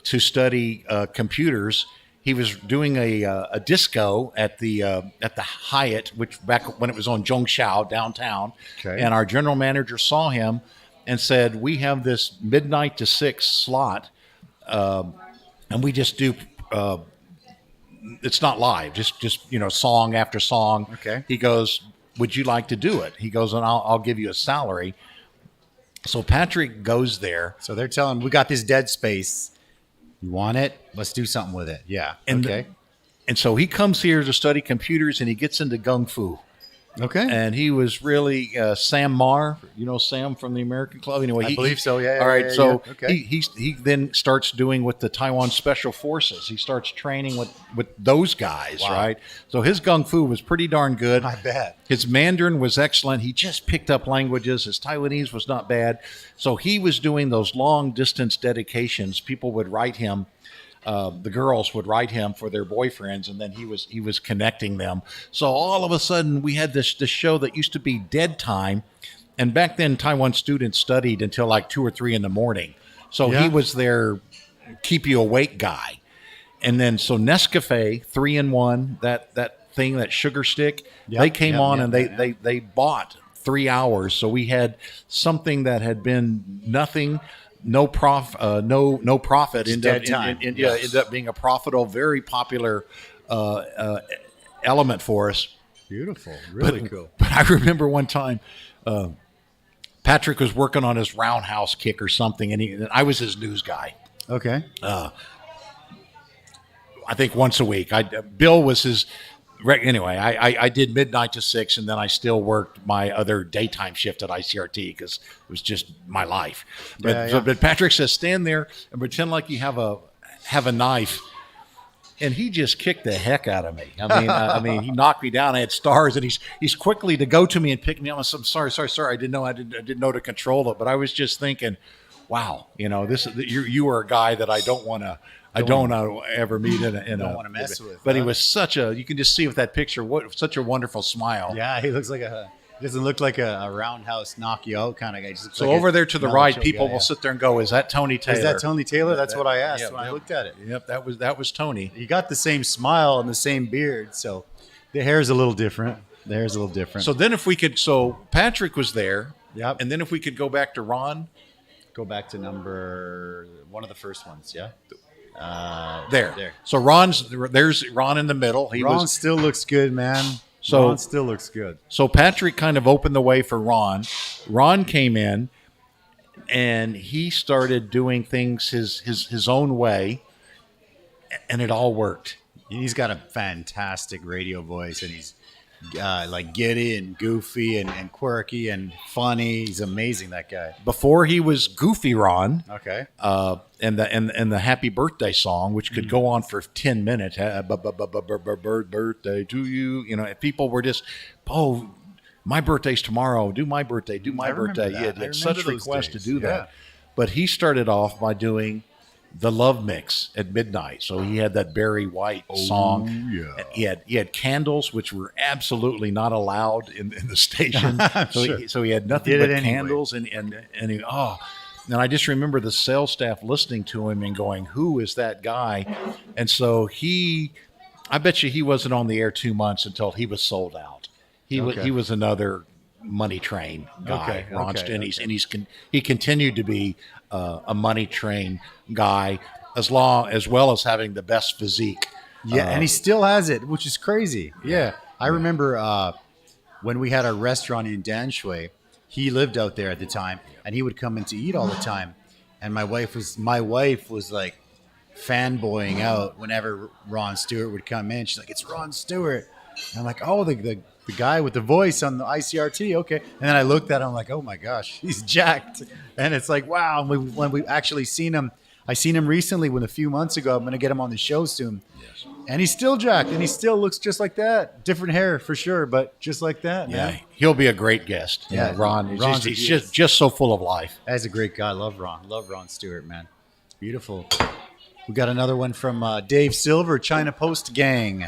to study computers. He was doing a disco at the Hyatt, which back when it was on Zhongshan downtown. Okay. And our general manager saw him and said, "We have this midnight to 6 slot, and we just do. It's not live, just song after song." Okay. He goes, "Would you like to do it?" He goes, "And I'll give you a salary." So Patrick goes there. So they're telling him, we got this dead space. You want it? Let's do something with it. Yeah. And okay. And so he comes here to study computers, and he gets into Kung Fu. Okay. And he was really Sam Marr, Sam from the American Club. Anyway, I believe so. Yeah. All right. yeah, So yeah. Okay. he then starts doing with the Taiwan Special Forces. He starts training with those guys, Wow. right? So his Kung Fu was pretty darn good. I bet. His Mandarin was excellent. He just picked up languages. His Taiwanese was not bad. So he was doing those long distance dedications. People would write him. The girls would write him for their boyfriends, and then he was connecting them. So all of a sudden, we had this show that used to be dead time, and back then Taiwan students studied until like 2 or 3 in the morning. So Yeah. he was their keep you awake guy. And then so Nescafe 3-in-1, that thing, that sugar stick, Yep, they came yep, on yep, and yep. they bought 3 hours. So we had something that had been nothing. No profit. Ended dead time. Ended up being a profitable, very popular element for us. Beautiful. Really But- cool. But I remember one time, Patrick was working on his roundhouse kick or something, and I was his news guy. Okay. I think once a week. Bill was his. Anyway, I did midnight to 6, and then I still worked my other daytime shift at ICRT because it was just my life. But, Yeah. but Patrick says, stand there and pretend like you have a knife. And he just kicked the heck out of me. I mean, he knocked me down. I had stars, and he's quickly to go to me and pick me up. I'm sorry. I didn't know to control it. But I was just thinking, wow, you are a guy that I don't want to. I don't want to ever meet in a. Don't wanna mess with, But he huh? was you can just see with that picture, such a wonderful smile. Yeah, he looks like he doesn't look like a roundhouse knock you out kind of guy. He just looks So like over a there to the mellow, right, chill people guy, will sit there and go, "Is that Tony Taylor?" Is that Tony Taylor? That's what I asked Yep, when I yep. looked at it. Yep, that was Tony. You got the same smile and the same beard, so the hair's a little different. So then, so Patrick was there. Yep. And then if we could go back to Ron. Go back to number one of the first ones, yeah. There. So there's Ron in the middle. Ron still looks good, man. So- Ron still looks good. So Patrick kind of opened the way for Ron. Ron came in, and he started doing things his own way, and it all worked. He's got a fantastic radio voice, and he's like giddy and goofy and quirky and funny. He's amazing, that guy. Before he was Goofy Ron, Okay. and the Happy Birthday song, which could go on for 10 minutes. Birthday to you. You know, people were just, oh, my birthday's tomorrow. Do my birthday. Do my birthday. that. He I had such remember those requests to days. do Yeah. that. But he started off by doing the Love Mix at midnight. So he had that Barry White song. yeah. He had candles, which were absolutely not allowed in the station. So he had nothing Did but it anyway. candles, and he, and I just remember the sales staff listening to him and going, "Who is that guy?" And so I bet you he wasn't on the air 2 months until he was sold out. He was another money train guy, Ron Stinney's, and he continued to be a money train guy as well as having the best physique. Yeah, and he still has it, which is crazy. Yeah. I remember when we had our restaurant in Danshui, he lived out there at the time, and he would come in to eat all the time. And my wife was like fanboying out whenever Ron Stewart would come in. She's like, "It's Ron Stewart." And I'm like, "Oh, the guy with the voice on the ICRT, okay." And then I looked at him like, "Oh my gosh, he's jacked." And it's like, wow. And when we actually seen him, I seen him recently a few months ago. I'm going to get him on the show soon. Yes. And he's still jacked, and he still looks just like that. Different hair for sure, but just like that. Yeah, man. he'll be a great guest. Yeah, Ron. Ron's He's just so full of life. That's a great guy. Love Ron Stewart, man. Beautiful. We got another one from Dave Silver, China Post Gang.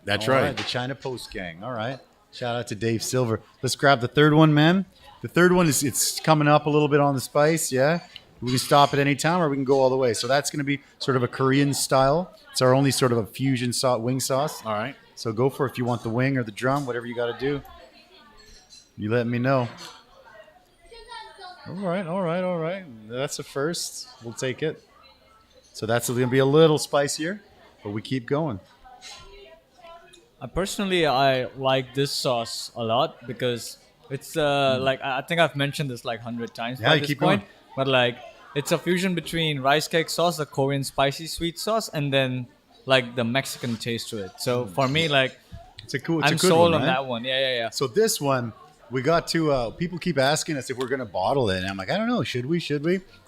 That's All right. The China Post Gang. All right. Shout out to Dave Silver. Let's grab the third one, man. The third one it's coming up a little bit on the spice, yeah? We can stop at any time or we can go all the way. So that's going to be sort of a Korean style. It's our only sort of a fusion wing sauce. All right. So go for it if you want the wing or the drum, whatever you got to do. You let me know. All right. That's the first. We'll take it. So that's going to be a little spicier, but we keep going. I like this sauce a lot because it's like I think I've mentioned this like 100 times Yeah, by you this keep point. going. But like it's a fusion between rice cake sauce, the Korean spicy sweet sauce, and then like the Mexican taste to it. So for me, like It's a good I'm sold one, on man. that one. Yeah. So this one, we got to, people keep asking us if we're going to bottle it. And I'm like, I don't know. Should we?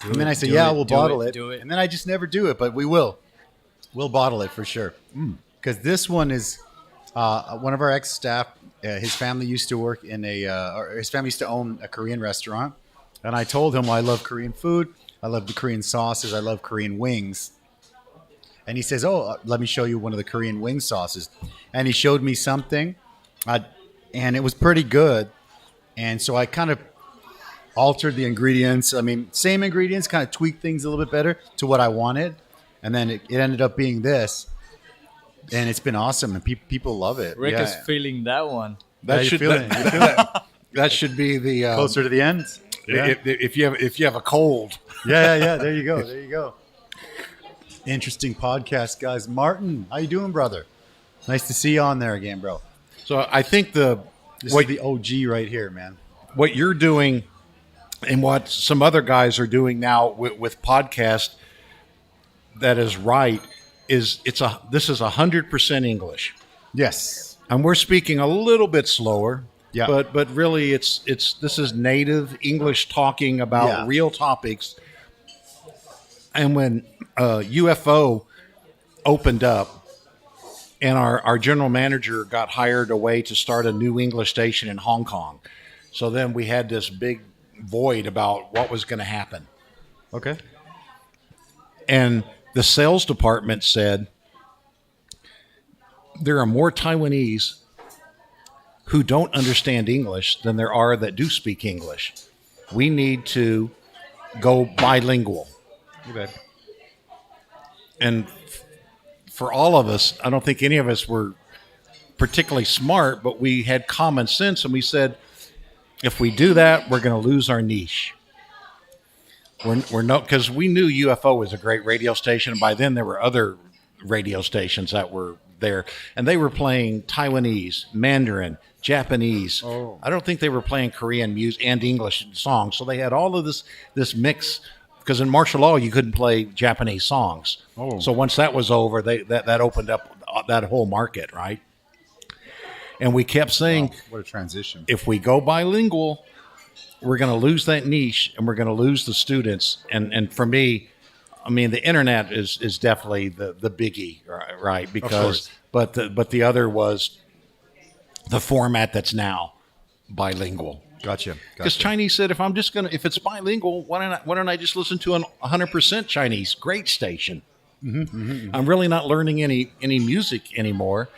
And then I say, yeah, we'll bottle it. do it. And then I just never do it, but we will. We'll bottle it for sure. Because this one is one of our ex-staff. His family used to work in his family used to own a Korean restaurant. And I told him, well, I love Korean food. I love the Korean sauces. I love Korean wings. And he says, oh, let me show you one of the Korean wing sauces. And he showed me something, and it was pretty good. And so I kind of altered the ingredients. I mean, same ingredients, kind of tweaked things a little bit better to what I wanted. And then it ended up being this. And it's been awesome, and people love it. Rick Yeah. is feeling that one. That you should feeling it? You feel it? that should be the Closer to the end? Yeah. if you have a cold. Yeah. There you go. Interesting podcast, guys. Martin, how you doing, brother? Nice to see you on there again, bro. So I think This is the OG right here, man. what you're doing and what some other guys are doing now with podcast that is right is this is 100% English, Yes. and we're speaking a little bit slower. Yeah. But really it's this is native English talking about Yeah. real topics. And when UFO opened up and our general manager got hired away to start a new English station in Hong Kong. So then we had this big void about what was going to happen. Okay. And the sales department said, there are more Taiwanese who don't understand English than there are that do speak English. We need to go bilingual. Okay. And for all of us, I don't think any of us were particularly smart, but we had common sense, and we said, if we do that, we're going to lose our niche. We're not, because we knew UFO was a great radio station, and by then there were other radio stations that were there, and they were playing Taiwanese, Mandarin, Japanese. Oh. I don't think they were playing Korean music and English songs, so they had all of this mix. Because in martial law, you couldn't play Japanese songs. Oh. So once that was over, that opened up that whole market, right? And we kept saying, Wow, what a transition. if we go bilingual, we're going to lose that niche and we're going to lose the students. And for me, I mean, the internet is definitely the biggie, right? Because, but the other was the format that's now bilingual. Gotcha. Because Chinese said, if it's bilingual, why don't I just listen to an 100% Chinese great station? I'm really not learning any music anymore.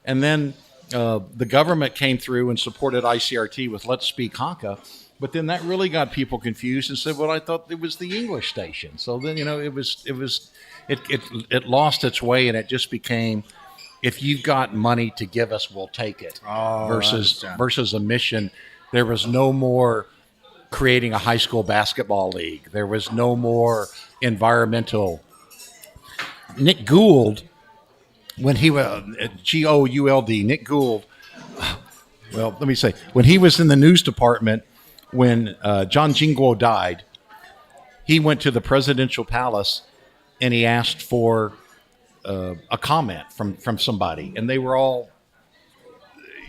And then the government came through and supported ICRT with Let's Speak Hakka. But then that really got people confused and said, well, I thought it was the English station. So then, it lost its way, and it just became, if you've got money to give us, we'll take it. Versus a mission. There was no more creating a high school basketball league. There was no more environmental. Nick Gould, when he was Gould, Nick Gould, well, let me say, when he was in the news department, when John Jingguo died, he went to the presidential palace and he asked for a comment from somebody, and they were all,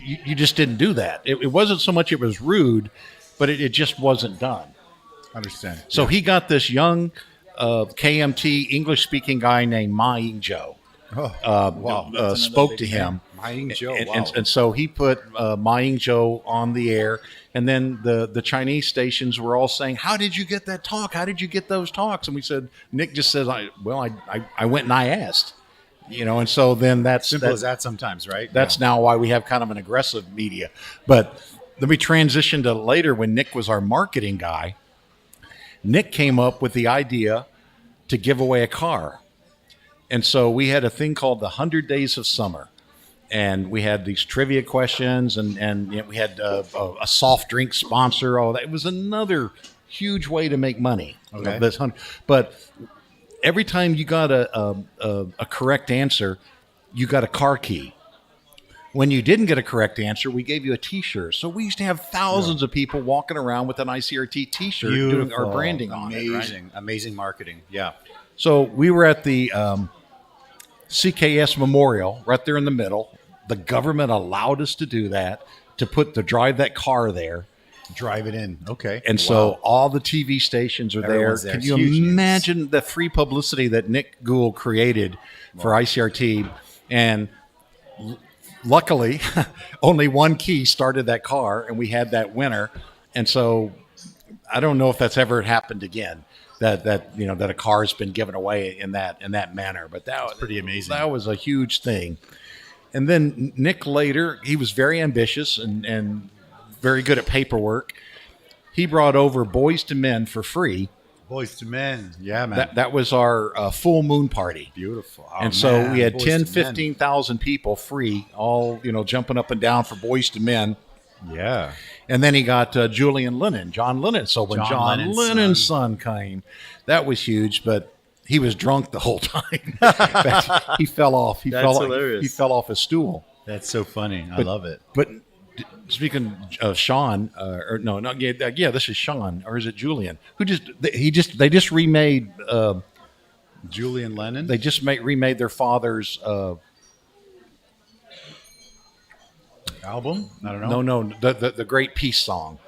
you just didn't do that. It wasn't so much it was rude, but it just wasn't done. Understand. So he got this young KMT English-speaking guy named Ma Ying-jo. Spoke to him. Ma Ying-jo, and so he put Ma Ying-jo on the air, and then the Chinese stations were all saying, how did you get that talk? How did you get those talks? And we said, Nick just says, I went and I asked. And so then that's simple as that sometimes, right? That's now why we have kind of an aggressive media. But then we transitioned to later when Nick was our marketing guy. Nick came up with the idea to give away a car. And so we had a thing called the 100 Days of Summer. And we had these trivia questions, and we had a soft drink sponsor. All that. It was another huge way to make money. Okay. But every time you got a correct answer, you got a car key. When you didn't get a correct answer, we gave you a T-shirt. So we used to have thousands of people walking around with an ICRT T-shirt doing our branding on it. Right? Amazing marketing. Yeah. So we were at the CKS Memorial right there in the middle. The government allowed us to do that, to drive that car there. Drive it in. Okay. And so all the TV stations are there. Everyone's there. Can It's you huge news. imagine the free publicity that Nick Gould created for ICRT? And luckily, only one key started that car, and we had that winner. And so I don't know if that's ever happened again. That a car has been given away in that manner. But that was pretty amazing. That was a huge thing. And then Nick later, he was very ambitious and very good at paperwork. He brought over Boys to Men for free. Boys to Men. Yeah, man. That was our full moon party. Beautiful. And so we had 15,000 people free, all, jumping up and down for Boys to Men. Yeah. And then he got John Lennon. So when John Lennon's son came, that was huge, but he was drunk the whole time. In fact, he fell off. He hilarious. fell off his stool. That's so funny. I love it. But speaking of Sean, this is Sean, or is it Julian? They just remade Julian Lennon. They just remade their father's album. I don't know. No, the Great Peace song.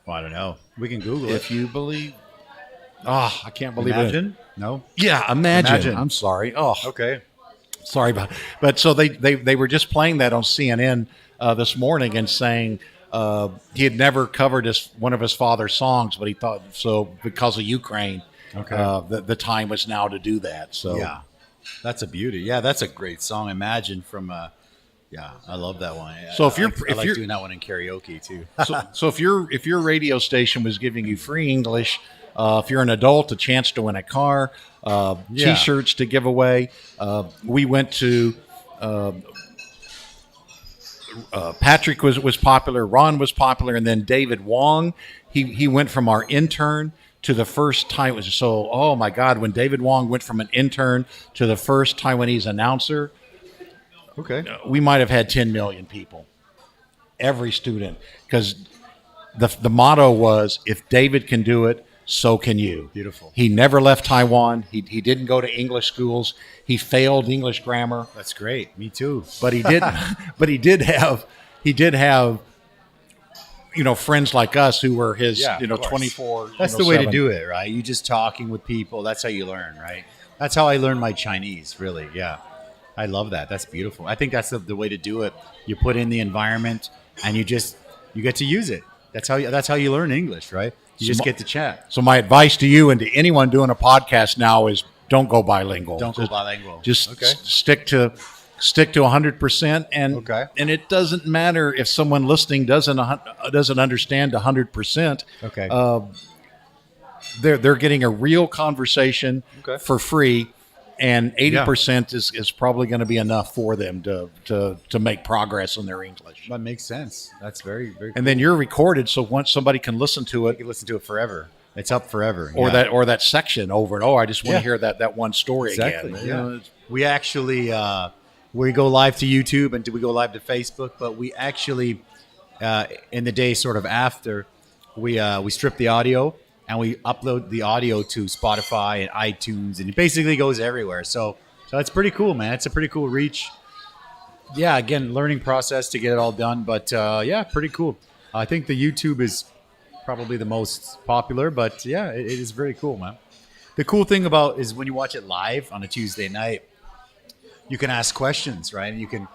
Well, I don't know. We can Google it. If you believe. Oh, I can't believe Imagine? it. No. Yeah, Imagine. I'm sorry. Oh, Okay. sorry about. But so they were just playing that on CNN this morning and saying he had never covered one of his father's songs, but he thought so because of Ukraine. Okay. The time was now to do that. So Yeah. That's a beauty. Yeah, that's a great song. Imagine from yeah, I love that one. So if I you're like doing that one in karaoke too. so if your radio station was giving you free English, if you're an adult, a chance to win a car, T-shirts to give away. We went to Patrick was popular, Ron was popular, and then David Wong. He went from our intern to the first time. So, oh my God, when David Wong went from an intern to the first Taiwanese announcer, Okay. we might have had 10 million people, every student, because the motto was, if David can do it, so can you. Beautiful. He never left Taiwan. He didn't go to English schools. He failed English grammar. That's great. Me too. But he did. But he did have. Friends like us who were his. 24. That's the way to 7. do it, right? You just talking with people. That's how you learn, right? That's how I learned my Chinese. Really, yeah. I love that. That's beautiful. I think that's the way to do it. You put in the environment, and you get to use it. That's how you learn English, right? You just get to chat. So my advice to you and to anyone doing a podcast now is don't go bilingual. Don't go bilingual. Just stick to 100%, and it doesn't matter if someone listening doesn't understand 100%. Okay. They're getting a real conversation for free, and 80% is probably going to be enough for them to make progress in their English. That makes sense. That's very, very cool. And then you're recorded, so once somebody can listen to it, You can listen to it forever. It's up forever. or that section over and I just want to hear that one story Exactly. again. Yeah. We actually we go live to YouTube and we go live to Facebook, but we actually in the day sort of after we strip the audio and we upload the audio to Spotify and iTunes, and it basically goes everywhere. So it's pretty cool, man. It's a pretty cool reach. Yeah, again, learning process to get it all done, but pretty cool. I think the YouTube is probably the most popular, but yeah, it is very cool, man. The cool thing about is when you watch it live on a Tuesday night, you can ask questions, right? And you can,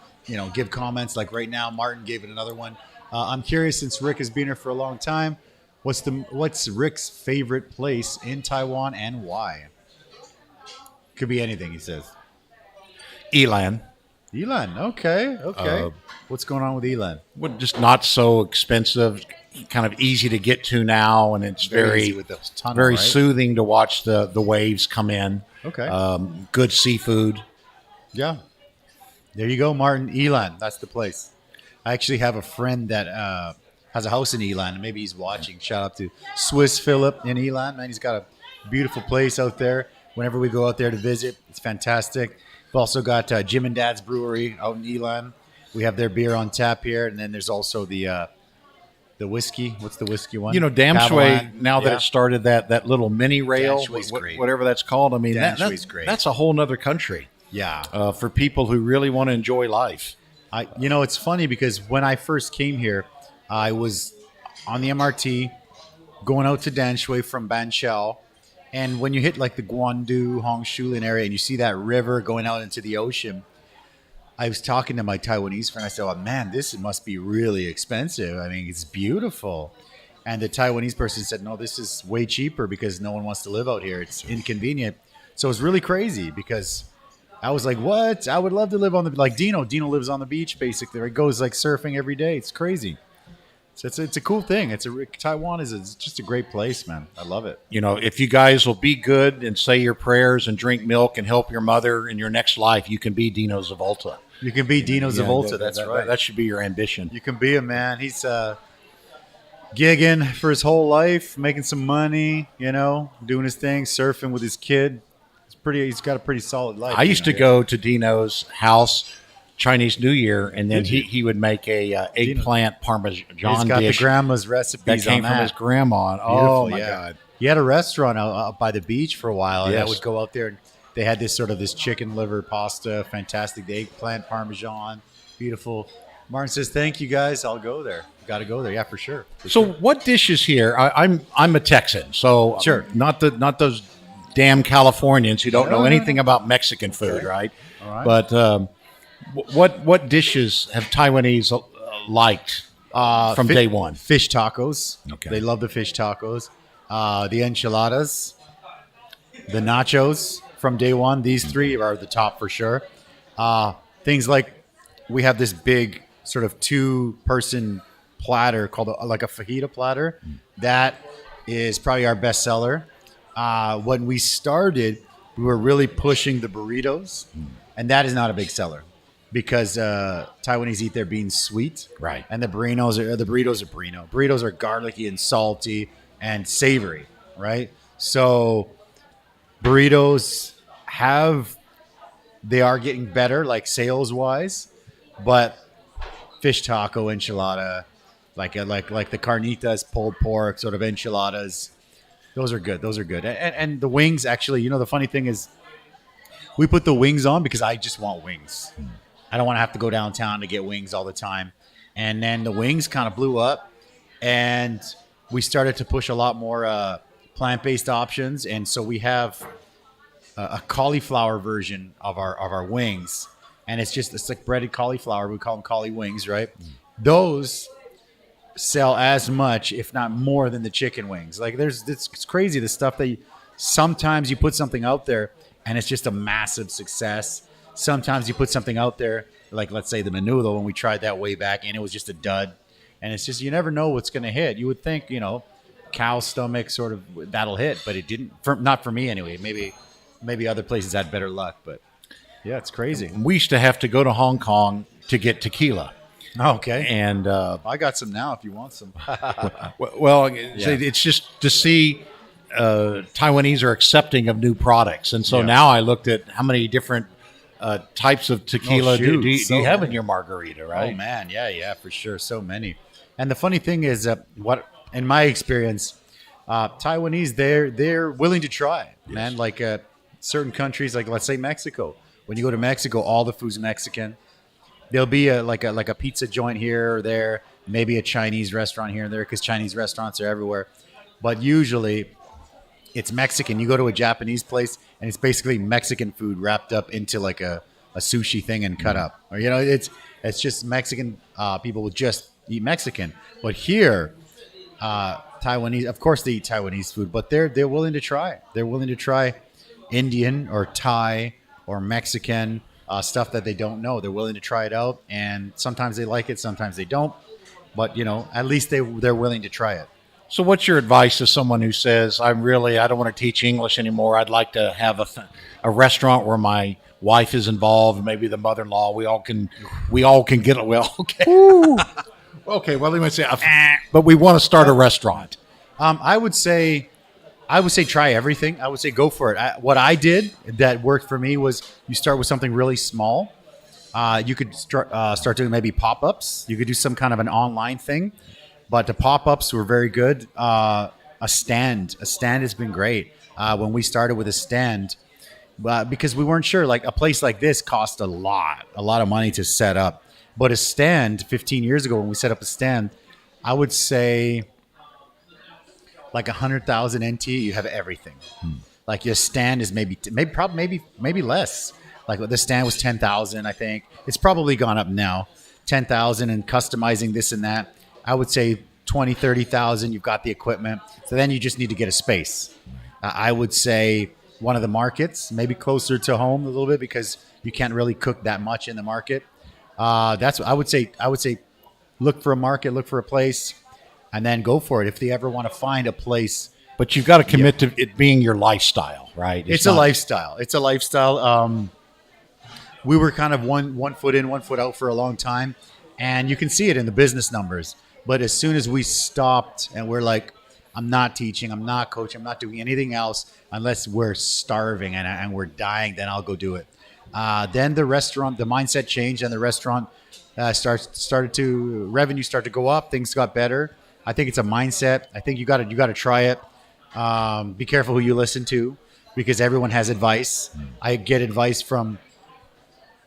give comments. Like right now, Martin gave it another one. I'm curious, since Rick has been here for a long time, what's Rick's favorite place in Taiwan and why? Could be anything, he says. Elan. Elan, okay. What's going on with Elan? Well, just not so expensive, kind of easy to get to now, and it's very with the tunnel, very right? soothing to watch the waves come in. Okay. Good seafood. Yeah. There you go, Martin. Elan, that's the place. I actually have a friend that has a house in Elan, and maybe he's watching. Shout out to Swiss Philip in Elan. Man, he's got a beautiful place out there. Whenever we go out there to visit, it's fantastic. We've also got Jim and Dad's Brewery out in Elan. We have their beer on tap here, and then there's also the whiskey. What's the whiskey one? Dam Shui, Padawan. now that it started that little mini rail, Dam Shui's great. whatever that's called. I mean, Dam Shui's great. That's a whole nother country. Yeah. For people who really want to enjoy life. It's funny because when I first came here, I was on the MRT going out to Danshui from Banqiao. And when you hit like the Guandu, Hongshulin area and you see that river going out into the ocean, I was talking to my Taiwanese friend. I said, oh, man, this must be really expensive. I mean, it's beautiful. And the Taiwanese person said, no, this is way cheaper because no one wants to live out here. It's inconvenient. So it's really crazy because I was like, what? I would love to live on like Dino. Dino lives on the beach, basically. He goes like surfing every day. It's crazy. So it's a cool thing. Taiwan is just a great place, man. I love it. If you guys will be good and say your prayers and drink milk and help your mother in your next life, you can be Dino Zavolta. You can be Dino Zavolta. That's right. That should be your ambition. You can be a man. He's gigging for his whole life, making some money, doing his thing, surfing with his kid. He's got a pretty solid life. I used to go to Dino's house Chinese New Year, and then he would make a eggplant Parmesan He's got dish the grandma's recipes that came from his grandma. Oh my God! He had a restaurant out by the beach for a while, and I Yes. would go out there, and they had this chicken liver pasta, fantastic, the eggplant Parmesan, beautiful. Martin says, "Thank you guys. I'll go there. Got to go there. Yeah, for sure." So what dishes here? I'm a Texan, so Sure. not those damn Californians who don't know anything about Mexican food, right? All right. But what dishes have Taiwanese liked from day one? Fish tacos. Okay. They love the fish tacos. The enchiladas, the nachos from day one. These three are the top for sure. Things like we have this big sort of 2-person platter called like a fajita platter. That is probably our best seller. When we started, we were really pushing the burritos, and that is not a big seller because Taiwanese eat their beans sweet, Right. And the burritos are burrito. Burritos are garlicky and salty and savory, right? So burritos they are getting better, like sales wise, but fish taco, enchilada, like the carnitas, pulled pork, sort of enchiladas. Those are good. Those are good. And the wings, actually, you know, the funny thing is we put the wings on because I just want wings. I don't want to have to go downtown to get wings all the time. And then the wings kind of blew up, and we started to push a lot more plant-based options. And so we have a cauliflower version of our wings. And it's like breaded cauliflower. We call them cauli wings, right? Those sell as much, if not more, than the chicken wings. Like it's crazy, the stuff that sometimes you put something out there and it's just a massive success. Sometimes you put something out there, like let's say the menudo, when we tried that way back and it was just a dud. And it's just, you never know what's going to hit. You would think, you know, cow stomach sort of that'll hit, but it didn't. Not for me anyway. Maybe other places had better luck, but yeah, it's crazy. We used to have to go to Hong Kong to get tequila. Okay. And I got some now if you want some. well, it's just to see Taiwanese are accepting of new products. And so now I looked at how many different types of tequila do you have in your margarita, right? Oh, man. Yeah, for sure. So many. And the funny thing is, what in my experience, Taiwanese, they're willing to try, man. Like certain countries, like let's say Mexico. When you go to Mexico, all the food's Mexican. There'll be like a pizza joint here or there, maybe a Chinese restaurant here and there, because Chinese restaurants are everywhere. But usually it's Mexican. You go to a Japanese place and it's basically Mexican food wrapped up into like a sushi thing and cut up. Or, you know, it's just Mexican. People will just eat Mexican. But here, Taiwanese, of course they eat Taiwanese food, but they're willing to try. They're willing to try Indian or Thai or Mexican stuff that they don't know. They're willing to try it out, and sometimes they like it, sometimes they don't. But, you know, at least they're willing to try it. So what's your advice to someone who says, I don't want to teach English anymore. I'd like to have a restaurant where my wife is involved, maybe the mother-in-law. We all can get it. Well, okay. Okay, well, let me say, but we want to start a restaurant. I would say try everything. I would say go for it. What I did that worked for me was you start with something really small. You could start doing maybe pop-ups. You could do some kind of an online thing. But the pop-ups were very good. A stand has been great. When we started with a stand, because we weren't sure, like a place like this cost a lot of money to set up. But a stand 15 years ago, when we set up a stand, I would say like 100,000 NT, you have everything. Like your stand is maybe less. Like the stand was 10,000, I think. It's probably gone up now. 10,000 and customizing this and that. I would say 20, 30,000, you've got the equipment. So then you just need to get a space. I would say one of the markets, maybe closer to home a little bit, because you can't really cook that much in the market. That's what I would say. I would say look for a market, look for a place, and then go for it if they ever want to find a place. But you've got to commit to it being your lifestyle, right? It's a lifestyle. It's a lifestyle. We were kind of one foot in, 1 foot out for a long time, and you can see it in the business numbers. But as soon as we stopped and we're like, I'm not teaching, I'm not coaching, I'm not doing anything else unless we're starving and we're dying, then I'll go do it. Then the restaurant, the mindset changed, and the restaurant revenue started to go up. Things got better. I think it's a mindset. I think you got to try it. Be careful who you listen to, because everyone has advice. I get advice from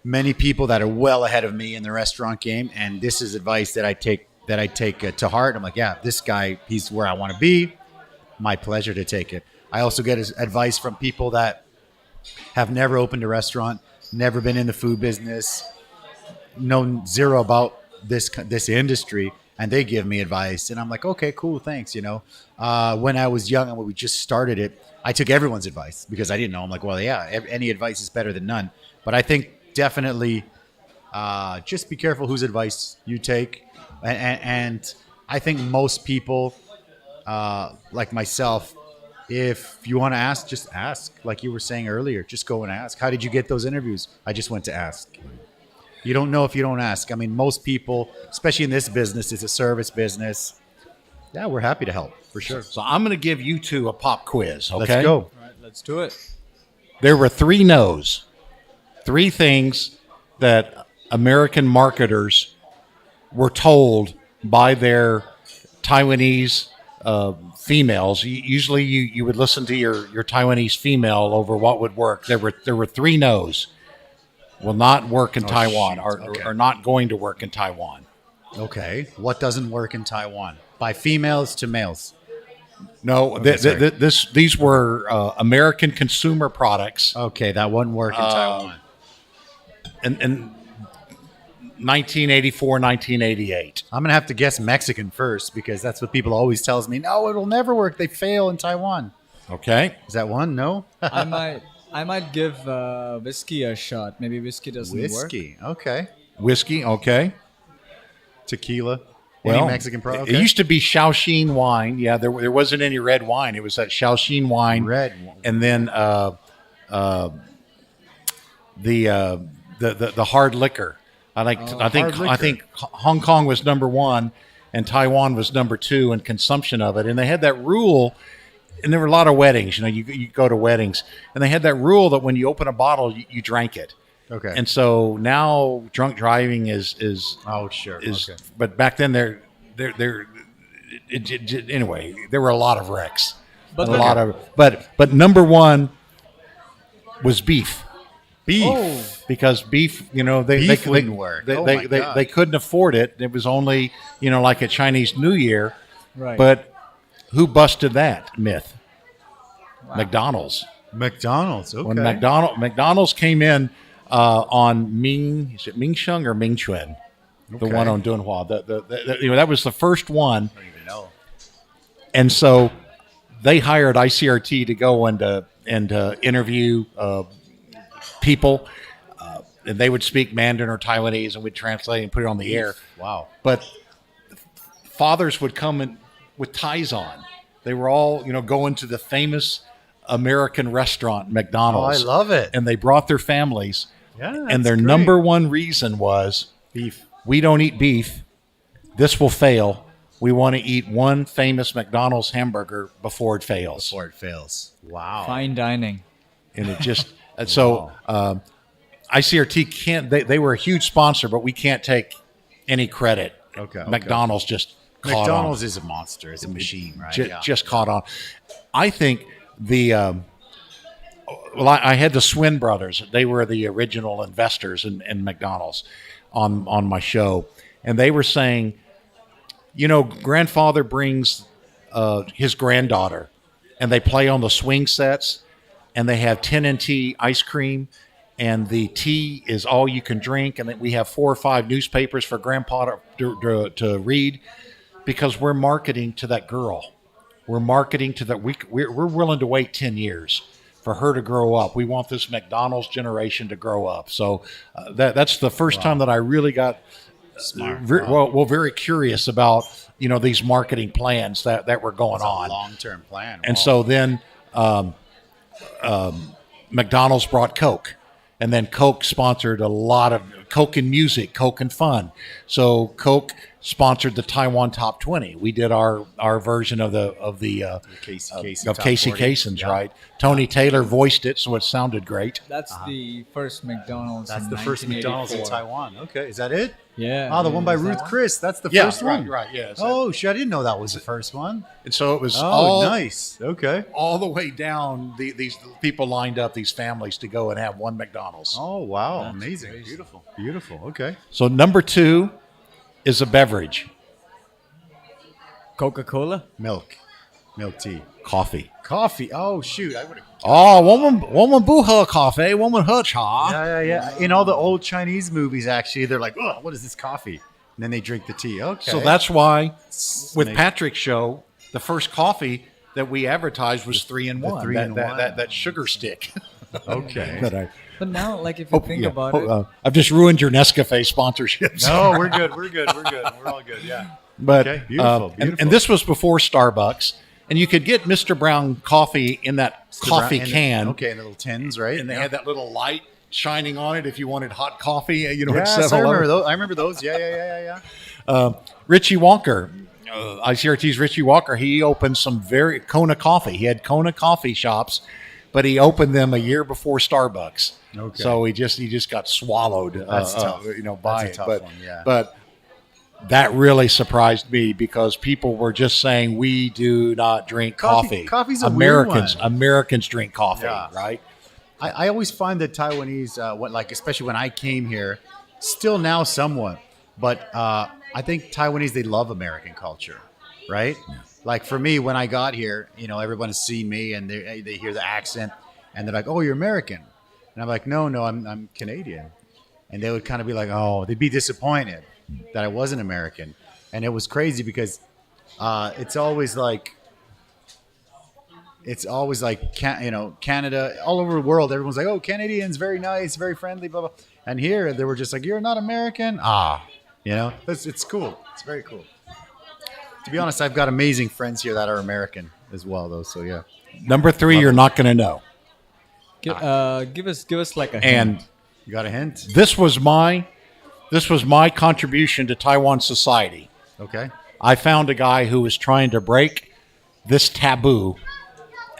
many people that are well ahead of me in the restaurant game, and this is advice that I take to heart. I'm like, yeah, this guy, he's where I want to be. My pleasure to take it. I also get advice from people that have never opened a restaurant, never been in the food business, know zero about this industry, and they give me advice, and I'm like, okay, cool, thanks. You know, when I was young and when we just started it, I took everyone's advice because I didn't know. I'm like, well, yeah, any advice is better than none. But I think definitely just be careful whose advice you take. And I think most people, like myself, if you want to ask, just ask. Like you were saying earlier, just go and ask. How did you get those interviews? I just went to ask. You don't know if you don't ask. I mean, most people, especially in this business, it's a service business. Yeah, we're happy to help, for sure. So I'm going to give you two a pop quiz, okay? Let's go. All right, let's do it. There were 3 no's. 3 things that American marketers were told by their Taiwanese females. Usually you would listen to your Taiwanese female over what would work. There were 3 no's. Will not work in Taiwan, shoot. are not going to work in Taiwan. Okay. What doesn't work in Taiwan? By females to males. No, these were American consumer products. Okay, that wouldn't work in Taiwan. In 1984, 1988. I'm going to have to guess Mexican first because that's what people always tells me. No, it'll never work. They fail in Taiwan. Okay. Is that one? No? I might give whiskey a shot. Maybe whiskey doesn't work. Whiskey. Okay. Whiskey, okay. Tequila. Well, Any Mexican product? It used to be Shaoxin wine. Yeah, there wasn't any red wine. It was that Shaoxin wine. Red wine. And then the hard liquor. I think Hong Kong was number 1 and Taiwan was number 2 in consumption of it. And they had that rule, and there were a lot of weddings. You go to weddings, and they had that rule that when you open a bottle, you drank it. Okay. And so now drunk driving is sure. is, Okay. but back then anyway, there were a lot of wrecks. But number 1 was beef. Beef. Because beef, Beef wouldn't work. They couldn't afford it. It was only, like a Chinese New Year. Right. But who busted that myth? Wow. McDonald's. McDonald's. Okay. When McDonald's came in on Mingsheng or Mingchuan, the one on Dunhua. That was the first one. I don't even know. And so they hired ICRT to go and interview people, and they would speak Mandarin or Taiwanese, and we'd translate and put it on the air. Wow. But fathers would come in with ties on. They were all, going to the famous American restaurant, McDonald's. Oh, I love it. And they brought their families. Yeah, and their that's great. number 1 reason was Beef. We don't eat beef. This will fail. We want to eat one famous McDonald's hamburger before it fails. Before it fails. Wow. Fine dining. And it just and so ICRT can't. They were a huge sponsor, but we can't take any credit. Okay. McDonald's just caught McDonald's on. is a monster. It's a machine, right? Just caught on. I think I had the Swin brothers. They were the original investors in McDonald's on my show, and they were saying, grandfather brings his granddaughter, and they play on the swing sets, and they have 10 tea ice cream, and the tea is all you can drink, and then we have 4 or 5 newspapers for grandpa to read, because we're marketing to that girl. We're marketing to that. We're willing to wait 10 years for her to grow up. We want this McDonald's generation to grow up. So that's the first time that I really got Smart. very curious about these marketing plans that were going on. Long-term plan. And so then McDonald's brought Coke, and then Coke sponsored a lot of Coke and music, Coke and fun. So Coke sponsored the Taiwan Top 20. We did our version of the Casey Kasem's, right? Tony Taylor voiced it, so it sounded great. That's the first McDonald's. That's in the first McDonald's in 1984. Taiwan. Okay, is that it? Yeah. Oh, the one by Is that Ruth one? Chris. That's the first one. Right, yeah. Oh, shit! I didn't know that was the first one. And so it was Oh, nice. Okay. all the way down. These people lined up, these families, to go and have one McDonald's. Oh, wow! That's Amazing. crazy. Beautiful. Beautiful. Okay. So number 2 is a beverage, Coca-Cola. Milk tea, coffee. coffee. Oh, shoot! I would have. Oh, 我们不喝咖啡，我们喝茶。 Yeah. In all the old Chinese movies, actually, they're like, "Oh, what is this coffee?" And then they drink the tea. Okay. So that's why with Make- Patrick's show, the first coffee that we advertised was 3-in-1. 3-in-1. That sugar stick. okay. that I, But now, like, if you think about it, I've just ruined your Nescafe sponsorships. No, we're good. We're good. We're good. We're all good. Yeah. But Okay, beautiful, beautiful. And this was before Starbucks, and you could get Mr. Brown coffee in that coffee can. Okay, in the little tins, right? And they had that little light shining on it if you wanted hot coffee. Yes, at I 7-Eleven. remember those. I remember those. Yeah. Richie Walker, ICRT's Richie Walker, he opened some Kona coffee. He had Kona coffee shops, but he opened them a year before Starbucks. Okay. So he just got swallowed. That's tough. By That's a it. tough But one, yeah. but that really surprised me because people were just saying we do not drink coffee. Coffee's a Americans. weird one. Americans drink coffee, Yeah. right? I always find that Taiwanese, especially when I came here, still now somewhat, but I think Taiwanese, they love American culture, right? Yeah. Like for me, when I got here, everyone has seen me and they hear the accent and they're like, "Oh, you're American," and I'm like, "No, I'm Canadian," and they would kind of be like, "Oh," they'd be disappointed that I wasn't American, and it was crazy because it's always like Canada, all over the world, everyone's like, "Oh, Canadians, very nice, very friendly, blah blah," and here they were just like, "You're not American," it's cool, it's very cool. To be honest, I've got amazing friends here that are American as well, though. So yeah. Number 3, you're not going to know. Give us like a hint. And You got a hint? this was my contribution to Taiwan society. Okay. I found a guy who was trying to break this taboo,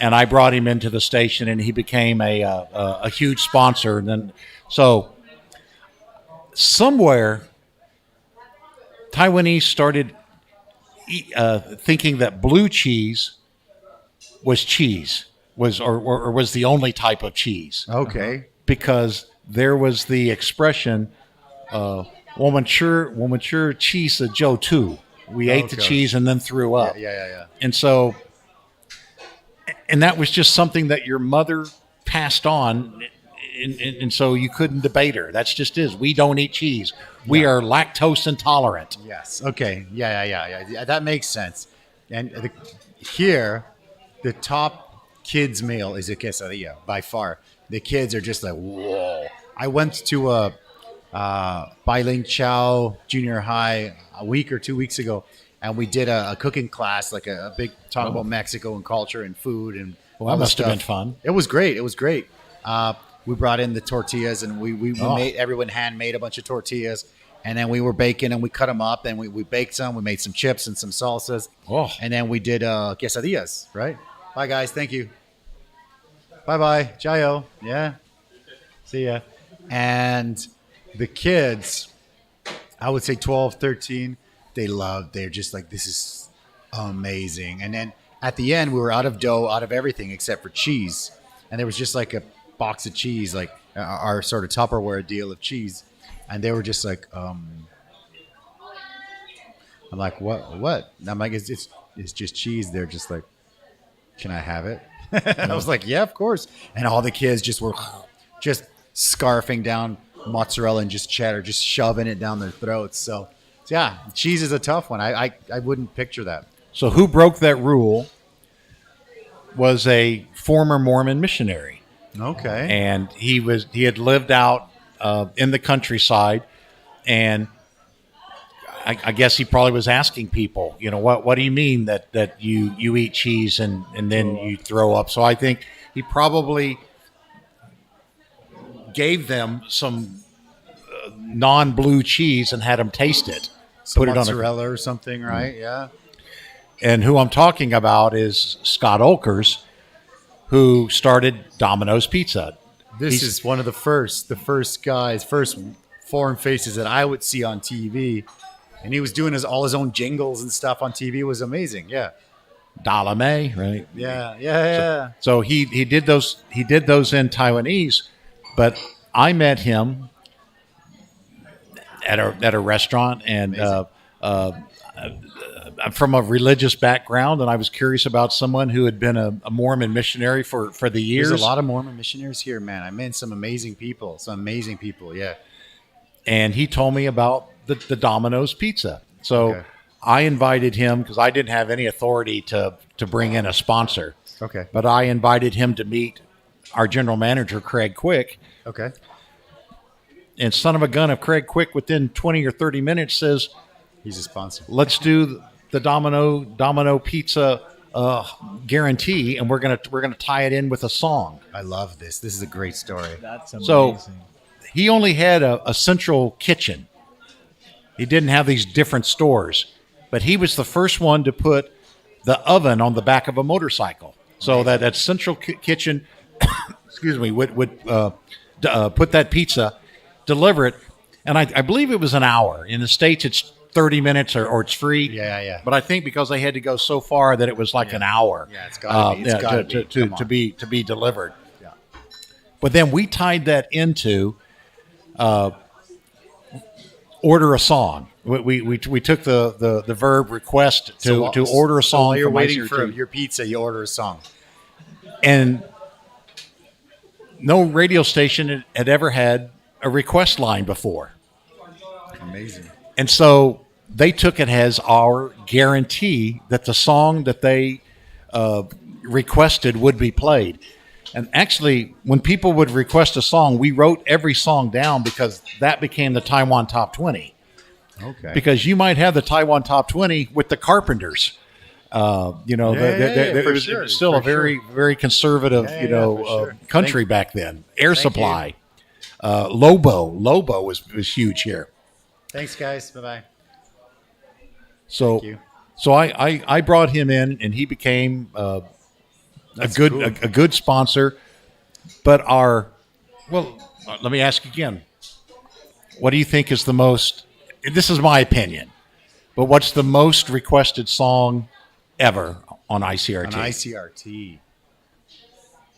and I brought him into the station, and he became a huge sponsor. And then, so somewhere, Taiwanese started thinking that blue cheese was cheese, was the only type of cheese. Okay. Because there was the expression, 我们吃 cheese 就吐. We ate the Okay. cheese and then threw up. Yeah. And so, and that was just something that your mother passed on. And so you couldn't debate her. That's just is. We don't eat cheese. We are lactose intolerant. Yes. Okay. Yeah. That makes sense. And here, the top kids' meal is a quesadilla by far. The kids are just like, whoa. I went to a Bailing Chow junior high a week or 2 weeks ago, and we did a cooking class, like a big talk about Mexico and culture and food and Well, all that that must have stuff. been fun. It was great. We brought in the tortillas, and we made, everyone handmade a bunch of tortillas, and then we were baking, and we cut them up, and we baked some. We made some chips and some salsas, and then we did quesadillas. Right? Bye, guys. Thank you. Bye. Jayo. Yeah. See ya. And the kids, I would say 12, 13, they're just like, this is amazing. And then at the end, we were out of dough, out of everything except for cheese. And there was just like a box of cheese, like our sort of Tupperware deal of cheese. And they were just like, I'm like, what? And I'm like, it's just cheese. They're just like, can I have it? I was like, yeah, of course. And all the kids just were just scarfing down mozzarella and just cheddar, just shoving it down their throats. So yeah, cheese is a tough one. I wouldn't picture that. So who broke that rule was a former Mormon missionary. Okay. And he had lived out in the countryside, and I guess he probably was asking people, what do you mean that you eat cheese and then you throw up? So I think he probably gave them some non-blue cheese and had them taste it. Some mozzarella or something, right? Yeah. And who I'm talking about is Scott Olkers, who started Domino's Pizza. This is one of the first foreign faces that I would see on TV. And he was doing all his own jingles and stuff on TV. It was amazing. Yeah. Dalame, right? Yeah. So he did those in Taiwanese, but I met him at a restaurant, and I'm from a religious background, and I was curious about someone who had been a Mormon missionary for the years. There's a lot of Mormon missionaries here, man. I met some amazing people. Yeah. And he told me about the Domino's Pizza. So Okay. I invited him because I didn't have any authority to bring in a sponsor. Okay. But I invited him to meet our general manager, Craig Quick. Okay. And son of a gun, if Craig Quick within 20 or 30 minutes says, He's a sponsor. let's do the Domino Pizza guarantee, and we're gonna tie it in with a song. I love this. This is a great story. That's amazing. So he only had a central kitchen. He didn't have these different stores, but he was the first one to put the oven on the back of a motorcycle, so that central kitchen, excuse me, would put that pizza, deliver it, and I believe it was an hour. In the States, it's 30 minutes or it's free. Yeah. But I think because they had to go so far that it was like an hour. Yeah, it's gotta be. It's gotta be. To be delivered. Yeah. But then we tied that into order a song. We took the verb request to order a song. So while you're from waiting ICRT. for your pizza, you order a song. And no radio station had ever had a request line before. Amazing. And so they took it as our guarantee that the song that they requested would be played. And actually, when people would request a song, we wrote every song down because that became the Taiwan Top 20. Okay. Because you might have the Taiwan Top 20 with the Carpenters. It's still a very conservative, country back then. Air Supply. Lobo was huge here. Thanks, guys. Bye-bye. So, you. so I brought him in, and he became a good sponsor. But let me ask again. What do you think is the most? This is my opinion, but what's the most requested song ever on ICRT? On ICRT.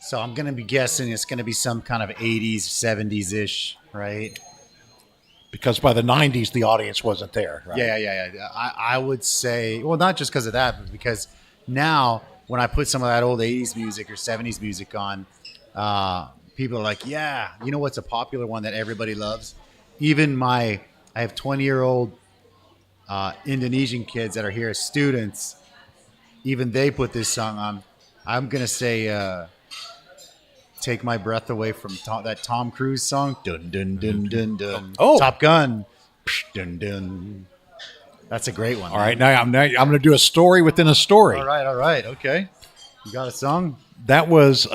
So I'm going to be guessing it's going to be some kind of 80s, 70s-ish, right? Because by the 90s, the audience wasn't there, right? Yeah. I would say, well, not just because of that, but because now when I put some of that old 80s music or 70s music on, people are like, yeah, you know what's a popular one that everybody loves? Even I have 20-year-old Indonesian kids that are here as students. Even they put this song on. I'm going to say Take My Breath Away from that Tom Cruise song. Dun, dun, dun, dun, dun. Oh. Top Gun. Psh, dun, dun. That's a great one. All right, now I'm going to do a story within a story. All right. Okay. You got a song? That was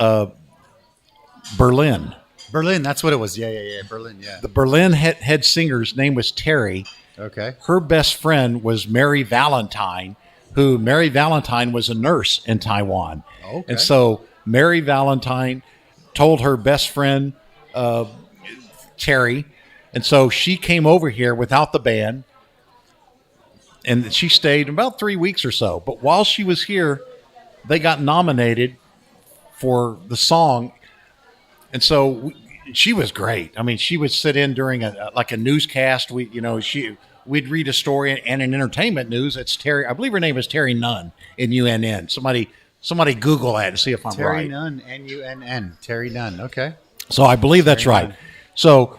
Berlin. Berlin, that's what it was. Yeah. Berlin, yeah. The Berlin head singer's name was Terry. Okay. Her best friend was Mary Valentine, who Mary Valentine was a nurse in Taiwan. Okay. And so Mary Valentine told her best friend, Terry, and so she came over here without the band, and she stayed about 3 weeks or so. But while she was here, they got nominated for the song. And so she was great. I mean, she would sit in during a newscast. We'd read a story and in entertainment news. It's Terry. I believe her name is Terry Nunn, N-U-N-N. Somebody Google that and see if I'm Terry right. Nunn, N-U-N-N. Terry Nunn. Okay. So I believe that's Terry right. Nunn. So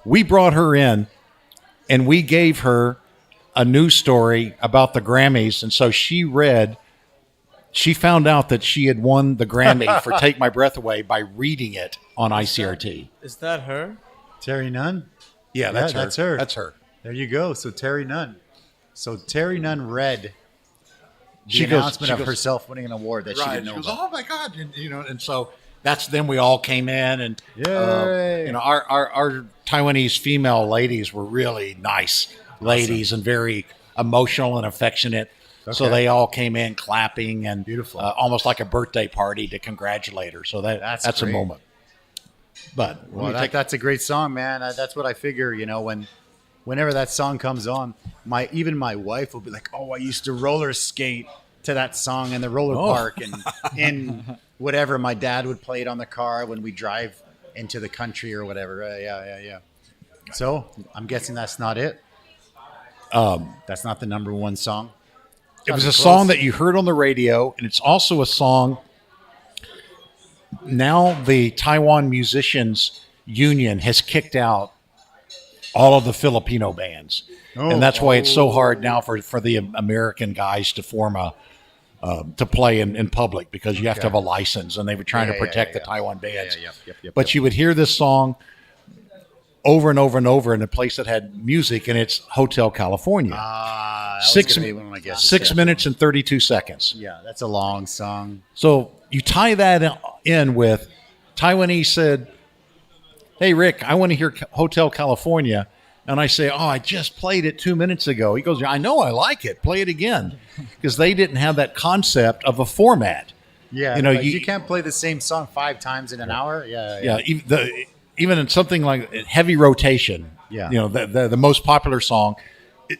we brought her in and we gave her a news story about the Grammys. And so she found out that she had won the Grammy for Take My Breath Away by reading it on ICRT. Is that her? Terry Nunn? Yeah, that's her. That's her. There you go. So Terry Nunn. So Terry Nunn read the announcement of herself winning an award that she didn't know She goes, about. oh my God. And so that's then we all came in and, Yay. our Taiwanese female ladies were really nice ladies and very emotional and affectionate. So Okay. they all came in clapping and Beautiful. Almost like a birthday party to congratulate her. So that's a great. moment. But Well, that's a great song, man. That's what I figure, whenever that song comes on, even my wife will be like, oh, I used to roller skate to that song in the roller park and whatever. My dad would play it on the car when we drive into the country or whatever. Yeah. So I'm guessing that's not it. That's not the number one song. it was a Close. song that you heard on the radio, and it's also a song. Now the Taiwan Musicians Union has kicked out all of the Filipino bands. And that's why it's so hard now for the American guys to form to play in public, because you have to have a license, and they were trying to protect the Taiwan bands. But you would hear this song over and over and over in a place that had music, and it's Hotel California. Six minutes and 32 seconds. Yeah, that's a long song. So you tie that in with Taiwanese said, hey, Rick, I want to hear Hotel California. And I say, oh, I just played it 2 minutes ago. He goes, I know, I like it. Play it again. Because they didn't have that concept of a format. Yeah, you can't play the same song 5 times in an hour. Yeah. Even in something like Heavy Rotation, Yeah. the most popular song,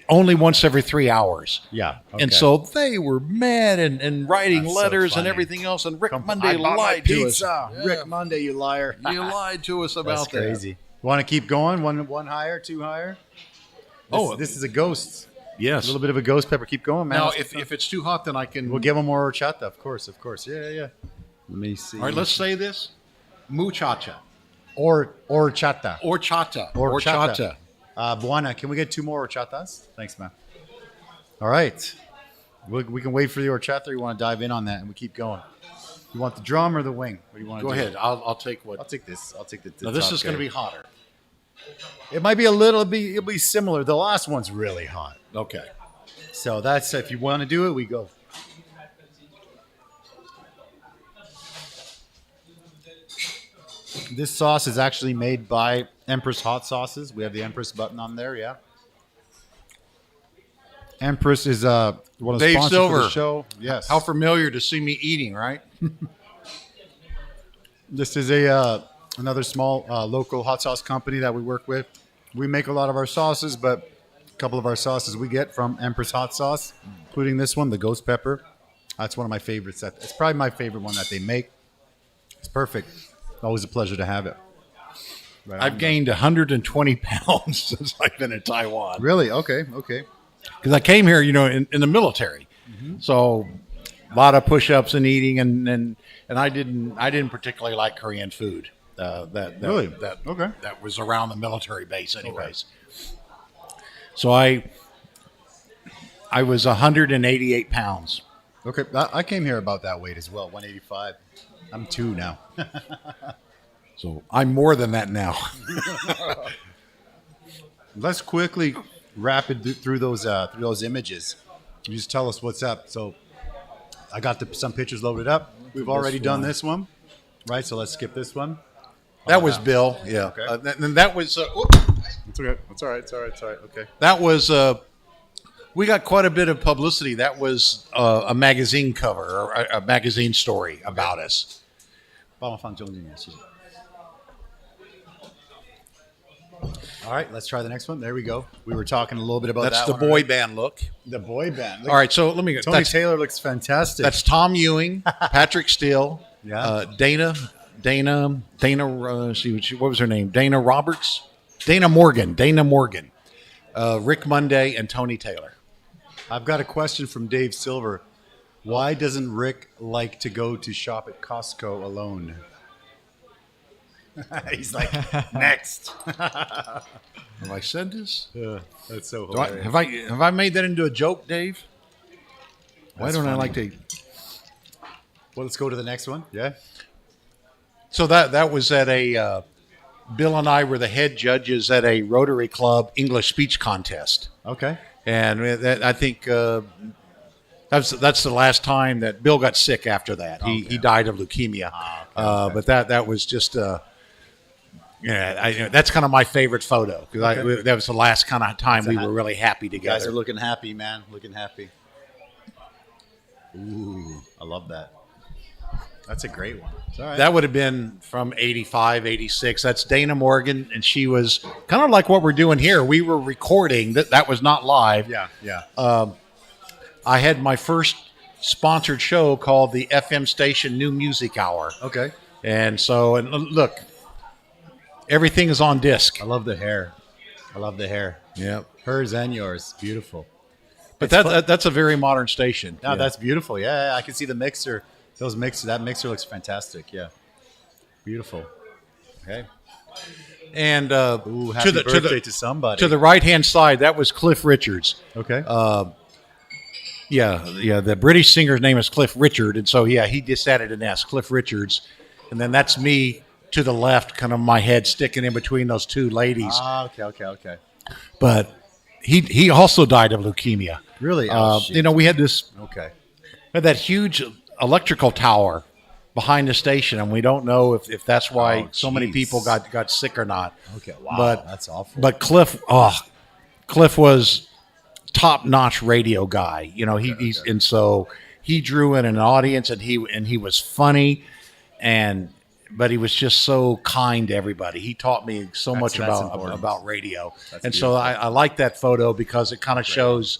only once every 3 hours. Yeah. Okay. And so they were mad and writing That's so letters and funny. everything else. And Rick I Monday bought my lied to us. pizza. Yeah. Rick Monday, you liar. You lied to us about That's crazy. Want to keep going? One higher, two higher? This is a ghost. that. Yes. A little bit of a ghost pepper. Keep going, man. Now, Let's if it's too hot, then I can. we'll give them more horchata, of course. Yeah. Let me see. All right, let's say this: muchacha, Or horchata. horchata, Horchata. Buana, can we get 2 more horchatas? Thanks, man. All right. We can wait for the horchata. Or you want to dive in on that, and we keep going. You want the drum or the wing? What do you want to Go do? ahead. I'll take what. I'll take this. I'll take the Now this top is going to guy. be hotter. It might be it'll be similar. The last one's really hot. Okay. So that's, if you want to do it, we go. This sauce is actually made by Empress Hot Sauces. We have the Empress button on there, yeah. Empress is one of the Dave sponsors Silver. for the show. Yes. How familiar to see me eating, right? This is another small local hot sauce company that we work with. We make a lot of our sauces, but a couple of our sauces we get from Empress Hot Sauce, including this one, the ghost pepper. That's one of my favorites. It's probably my favorite one that they make. It's perfect. Always a pleasure to have it. Right I've gained 120 pounds since I've been in Taiwan. Really? Okay. Because I came here, in the military, so a lot of push-ups and eating, and I didn't particularly like Korean food. Really? Okay. That was around the military base, anyways. So I was 188 pounds. Okay. I came here about that weight as well, 185. I'm 2 now. So I'm more than that now. Let's quickly rapid through those images. You just tell us what's up. So I got some pictures loaded up. We've already done this one, right? So let's skip this one. That was Bill. Yeah. Okay. And that was. It's okay. It's all right. Okay. That was. We got quite a bit of publicity. That was a magazine cover or a magazine story about us. 帮我放中间，谢谢。All right, let's try the next one. There we go. We were talking a little bit about That's that the one boy already. band look. The boy band. Look, All right, so let me go. Tony Taylor looks fantastic. That's Tom Ewing, Patrick Steele, Yeah. Dana. What was her name? Dana Roberts, Dana Morgan, Rick Monday, and Tony Taylor. I've got a question from Dave Silver. Why doesn't Rick like to go to shop at Costco alone? He's like, next. Have I said this? That's so Do I, hilarious. have I made that into a joke, Dave? Why That's don't I funny. like to? Well, let's go to the next one. Yeah. So that was at a. Bill and I were the head judges at a Rotary Club English speech contest, Okay. and I think that's the last time that Bill got sick. After that, he died of leukemia. Okay. But that was just. That's kind of my favorite photo because that was the last kind of time we were really happy You guys together. are looking happy, man. Looking happy. Ooh, I love that. That's a great one. It's all right. That would have been from 85, 86. That's Dana Morgan, and she was kind of like what we're doing here. We were recording. That was not live. Yeah. I had my first sponsored show called the FM station New Music Hour. Okay. And look, everything is on disc. I love the hair. Yeah. Hers and yours. Beautiful. But that's a very modern station. No, Yeah. that's beautiful. Yeah, I can see the mixer. That mixer looks fantastic. Yeah. Beautiful. Okay. And Ooh, happy birthday to somebody. to the right-hand side, that was Cliff Richards. Okay. Yeah. The British singer's name is Cliff Richard, and so he just added an S, Cliff Richards, and then that's me to the left, kind of my head sticking in between those two ladies. Okay. But he also died of leukemia. Really? Oh, shit. We had Okay. that huge electrical tower behind the station, and we don't know if that's why Oh, so many jeez. people got sick or not. Okay. Wow. But that's awful. But Cliff was top-notch radio guy. And so he drew in an audience, and he was funny, and but he was just so kind to everybody. He taught me so much important. about radio. That's and beautiful. so I like that photo because it kind of shows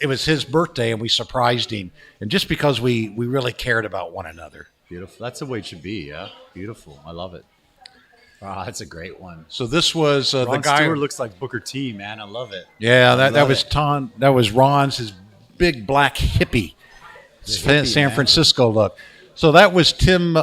it was his birthday and we surprised him. And just because we really cared about one another. Beautiful. That's the way it should be. Yeah. Beautiful. I love it. Wow, that's a great one. So this was the Ron guy. Stewart looks like Booker T, man. I love it. Yeah, that love was it. That was Ron's, his big black hippie, San man. Francisco look. So that was Tim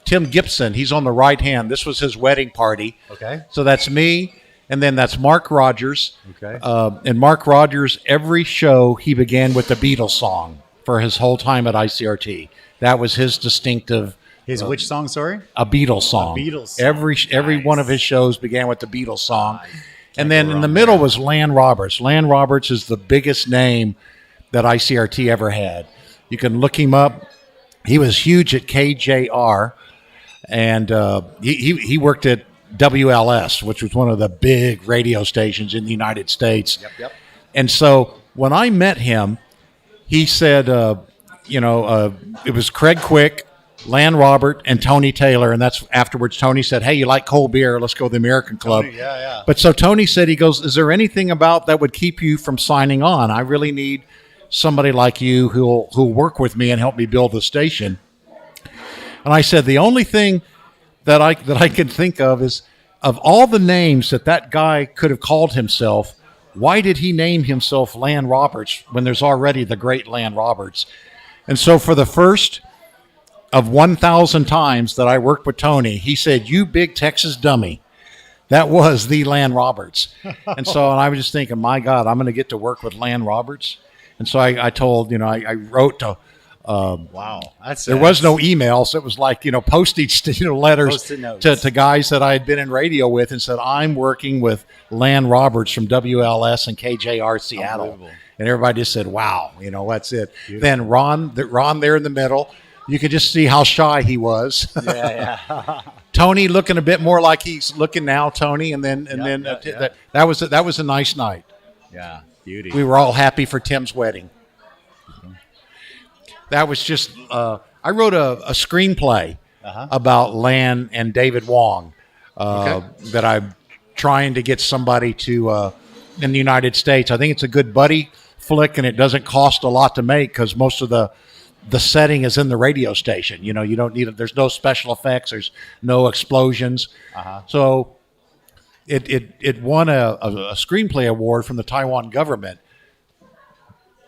Gibson. He's on the right hand. This was his wedding party. Okay. So that's me, and then that's Mark Rogers. Okay. And Mark Rogers, every show he began with the Beatles song for his whole time at ICRT. That was his distinctive. His which song, sorry? A Beatles song. A Beatles song. Every Nice. one of his shows began with the Beatles song. Can't And then go in the wrong middle there. was Lan Roberts. Lan Roberts is the biggest name that ICRT ever had. You can look him up. He was huge at KJR, and he worked at WLS, which was one of the big radio stations in the United States. Yep. And so when I met him, he said, it was Craig Quick, Lan Robert, and Tony Taylor. And that's afterwards Tony said, hey, you like cold beer? Let's go to the American Club. Tony, yeah. But so Tony said, he goes, is there anything about that would keep you from signing on? I really need somebody like you who'll work with me and help me build the station. And I said, the only thing that I can think of is, of all the names that guy could have called himself, why did he name himself Lan Roberts when there's already the great Lan Roberts? And so for the first of 1,000 times that I worked with Tony, he said, you big Texas dummy. That was the Lan Roberts. And I was just thinking, my God, I'm going to get to work with Lan Roberts. And so I told, I wrote to, Wow. there was no email, so it was like, postage, letters Post-it notes. to guys that I had been in radio with and said, I'm working with Lan Roberts from WLS and KJR Seattle. Unbelievable. And everybody just said, wow, that's it. Beautiful. Then Ron there in the middle, you could just see how shy he was. Yeah. Tony looking a bit more like he's looking now, Tony. And then that was a nice night. Yeah. Beauty. We were all happy for Tim's wedding. That was just, I wrote a screenplay about Lan and David Wong that I'm trying to get somebody to, in the United States. I think it's a good buddy flick and it doesn't cost a lot to make because most of the setting is in the radio station. You don't need it. There's no special effects. There's no explosions. So it won a screenplay award from the Taiwan government,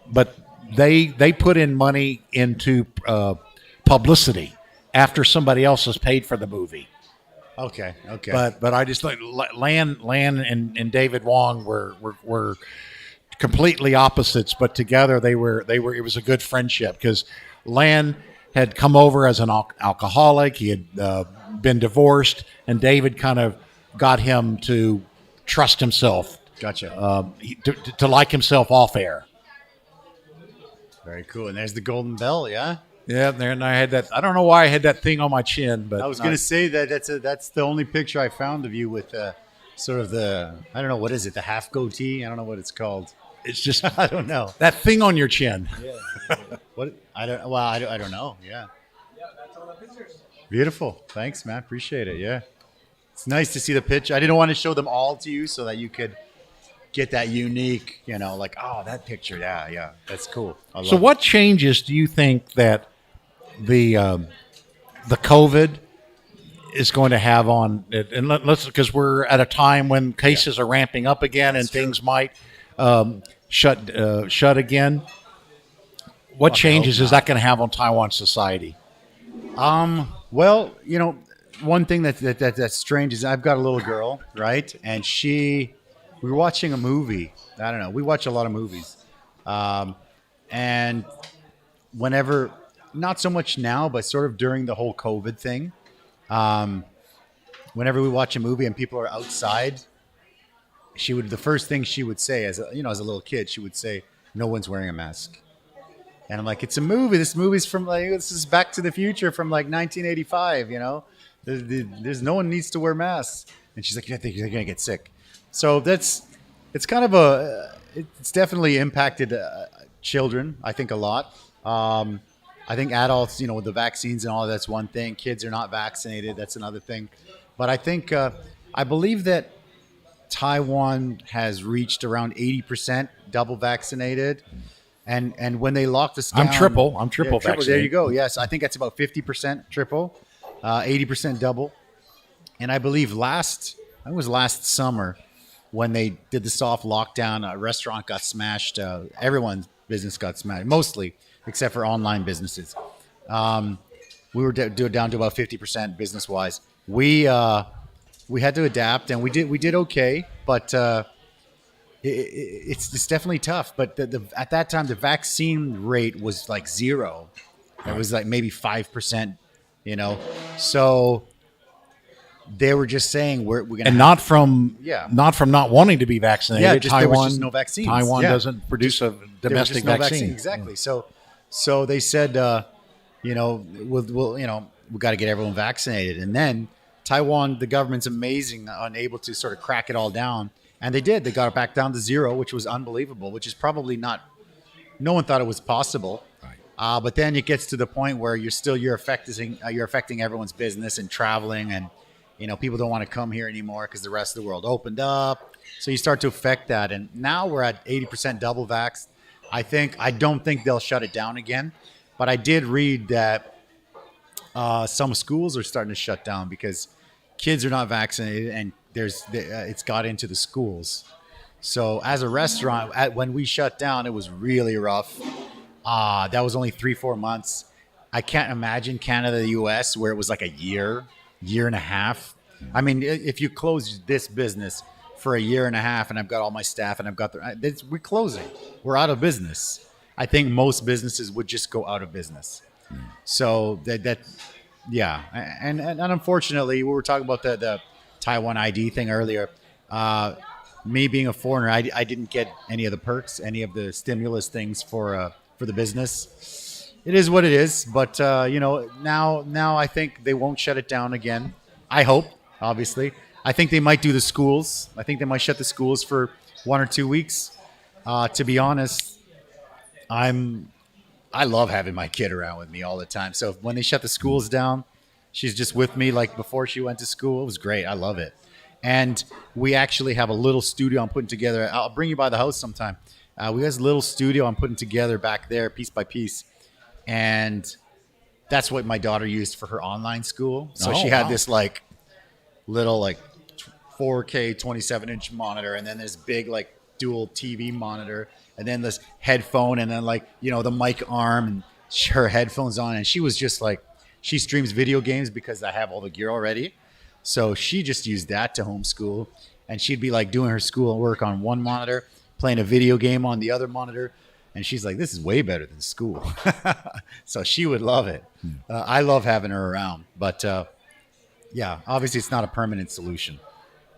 but they put in money into publicity after somebody else has paid for the movie. Okay. But I just like Lan and David Wong were completely opposites, but together they were it was a good friendship because Lan had come over as an alcoholic. He had been divorced, and David kind of got him to trust himself. Gotcha. To like himself off air. Very cool. And there's the golden bell, yeah? Yeah, there, and I had that. I don't know why I had that thing on my chin, but I was going to say that's the only picture I found of you with sort of I don't know, what is it, the half goatee? I don't know what it's called. It's just I don't know. that thing on your chin. Yeah. What? I don't know. Yeah. That's all the pictures. Beautiful. Thanks, man. Appreciate it. Yeah. It's nice to see the picture. I didn't want to show them all to you so that you could get that unique, like, oh, that picture. Yeah. That's cool. So what changes do you think that the COVID is going to have on it? And let's, because we're at a time when cases are ramping up again and things might shut again. What changes is that going to have on Taiwan society? Well, one thing that's strange is I've got a little girl, right? And we were watching a movie. I don't know. We watch a lot of movies. And whenever, not so much now, but sort of during the whole COVID thing, whenever we watch a movie and people are outside, the first thing she would say as a little kid, she would say, no one's wearing a mask. And I'm like, it's a movie. This movie's this is Back to the Future from 1985, There's no one needs to wear masks. And she's like, I think you're going to get sick. So it's kind of it's definitely impacted children, I think, a lot. I think adults, with the vaccines and all that's one thing. Kids are not vaccinated. That's another thing. But I think, I believe that Taiwan has reached around 80% double vaccinated. And when they locked us down, I'm triple triple. vaccinated. There you go. Yes, I think that's about 50% triple, 80% double. And I believe last summer when they did the soft lockdown, a restaurant got smashed. Everyone's business got smashed, mostly except for online businesses. We were down to about 50% business wise. We had to adapt, and we did okay, but. It's definitely tough, but at that time the vaccine rate was like 0. It was like maybe 5%, So they were just saying we're gonna not from not wanting to be vaccinated. Yeah, just, there was Taiwan, just no vaccines. Taiwan Yeah. doesn't produce a domestic no vaccine. Exactly. So they said, we'll we got to get everyone vaccinated, and then Taiwan, the government's amazing, unable to sort of crack it all down. And they did. They got it back down to 0, which was unbelievable, which is probably not – no one thought it was possible. Right. But then it gets to the point where you're affecting everyone's business and traveling, and, people don't want to come here anymore because the rest of the world opened up. So you start to affect that. And now we're at 80% double vax. I don't think they'll shut it down again. But I did read that some schools are starting to shut down because kids are not vaccinated, and it's got into the schools. So as a restaurant, when we shut down, it was really rough. That was only 3-4 months. I can't imagine Canada, the US, where it was like a year and a half. I mean, if you close this business for a year and a half, and I've got all my staff and we're closing. We're out of business. I think most businesses would just go out of business. So yeah. And unfortunately, we were talking about the Taiwan ID thing earlier. Me being a foreigner, I didn't get any of the perks, any of the stimulus things for the business. It is what it is, but now I think they won't shut it down again. I hope, obviously. I think they might do the schools. I think they might shut the schools for 1 or 2 weeks. To be honest, I love having my kid around with me all the time. So when they shut the schools down, she's just with me like before she went to school. It was great. I love it. And we actually have a little studio I'm putting together. I'll bring you by the house sometime. We have a little studio I'm putting together back there piece by piece. And that's what my daughter used for her online school. So she had this like little like 4K 27-inch monitor, and then this big like dual TV monitor, and then this headphone, and then like, the mic arm, and her headphones on. And she was just like, she streams video games because I have all the gear already. So she just used that to homeschool, and she'd be like doing her school work on one monitor, playing a video game on the other monitor. And she's like, this is way better than school. So she would love it. I love having her around. But yeah, obviously it's not a permanent solution.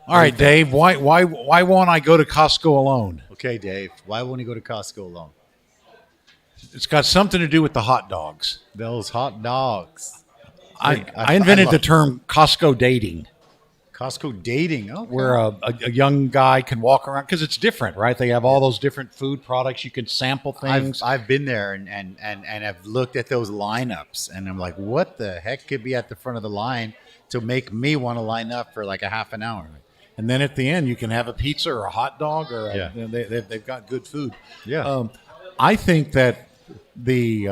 All right, Dave, why won't I go to Costco alone? Okay, Dave, why won't you go to Costco alone? It's got something to do with the hot dogs. Those hot dogs. I invented the term Costco dating. Costco dating, okay. Where a young guy can walk around, because it's different, right? They have all those different food products. You can sample things. I've been there and I've looked at those lineups, and I'm like, what the heck could be at the front of the line to make me want to line up for like a half an hour? And then at the end, you can have a pizza or a hot dog, or they've got good food. Yeah. I think that this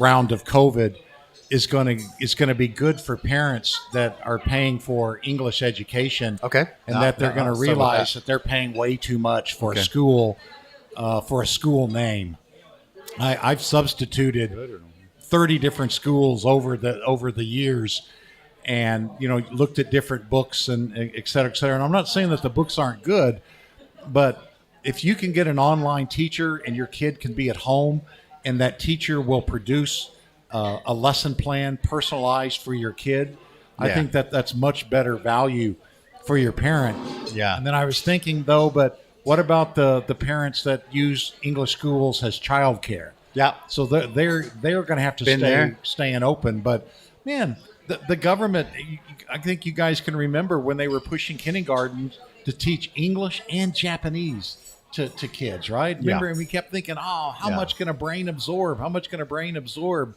round of COVID is going to be good for parents that are paying for English education. Okay. And that they're going to realize that they're paying way too much for a school name. I've substituted 30 different schools over the years, and looked at different books and et cetera, et cetera. And I'm not saying that the books aren't good, but if you can get an online teacher and your kid can be at home, and that teacher will produce a lesson plan personalized for your kid, I think that's much better value for your parent. Yeah. And then I was thinking though, but what about the parents that use English schools as childcare? Yeah. So they're going to have to staying open. But man, the government, I think you guys can remember when they were pushing kindergarten to teach English and Japanese. to kids, right? Remember, and we kept thinking, oh, how much can a brain absorb? How much can a brain absorb?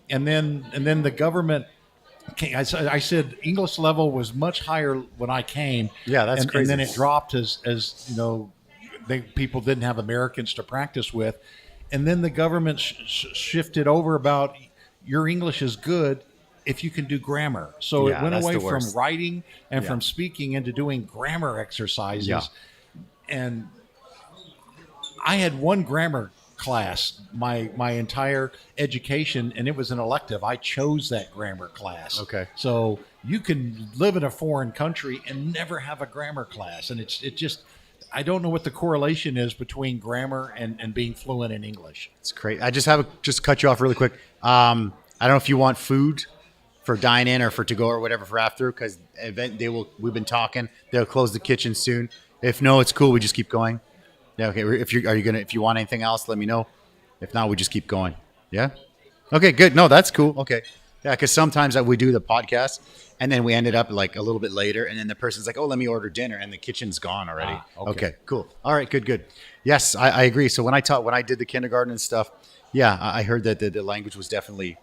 And then the government came, I said English level was much higher when I came. Yeah, that's crazy. And then it dropped as people didn't have Americans to practice with. And then the government shifted over about your English is good if you can do grammar. So it went away from writing and from speaking into doing grammar exercises. Yeah. And I had one grammar class my entire education, and it was an elective. I chose that grammar class. Okay. So you can live in a foreign country and never have a grammar class. And it just, I don't know what the correlation is between grammar and being fluent in English. It's great. I just cut you off really quick. I don't know if you want food for dine-in or for to-go or whatever for after, because we've been talking. They'll close the kitchen soon. If no, it's cool. We just keep going. Yeah, okay. If you want anything else, let me know. If not, we just keep going. Yeah? Okay, good. No, that's cool. Okay. Yeah, because sometimes we do the podcast and then we ended up like a little bit later and then the person's like, oh, let me order dinner and the kitchen's gone already. Okay, cool. All right, good. Yes, I agree. So when I did the kindergarten and stuff, yeah, I heard that the language was definitely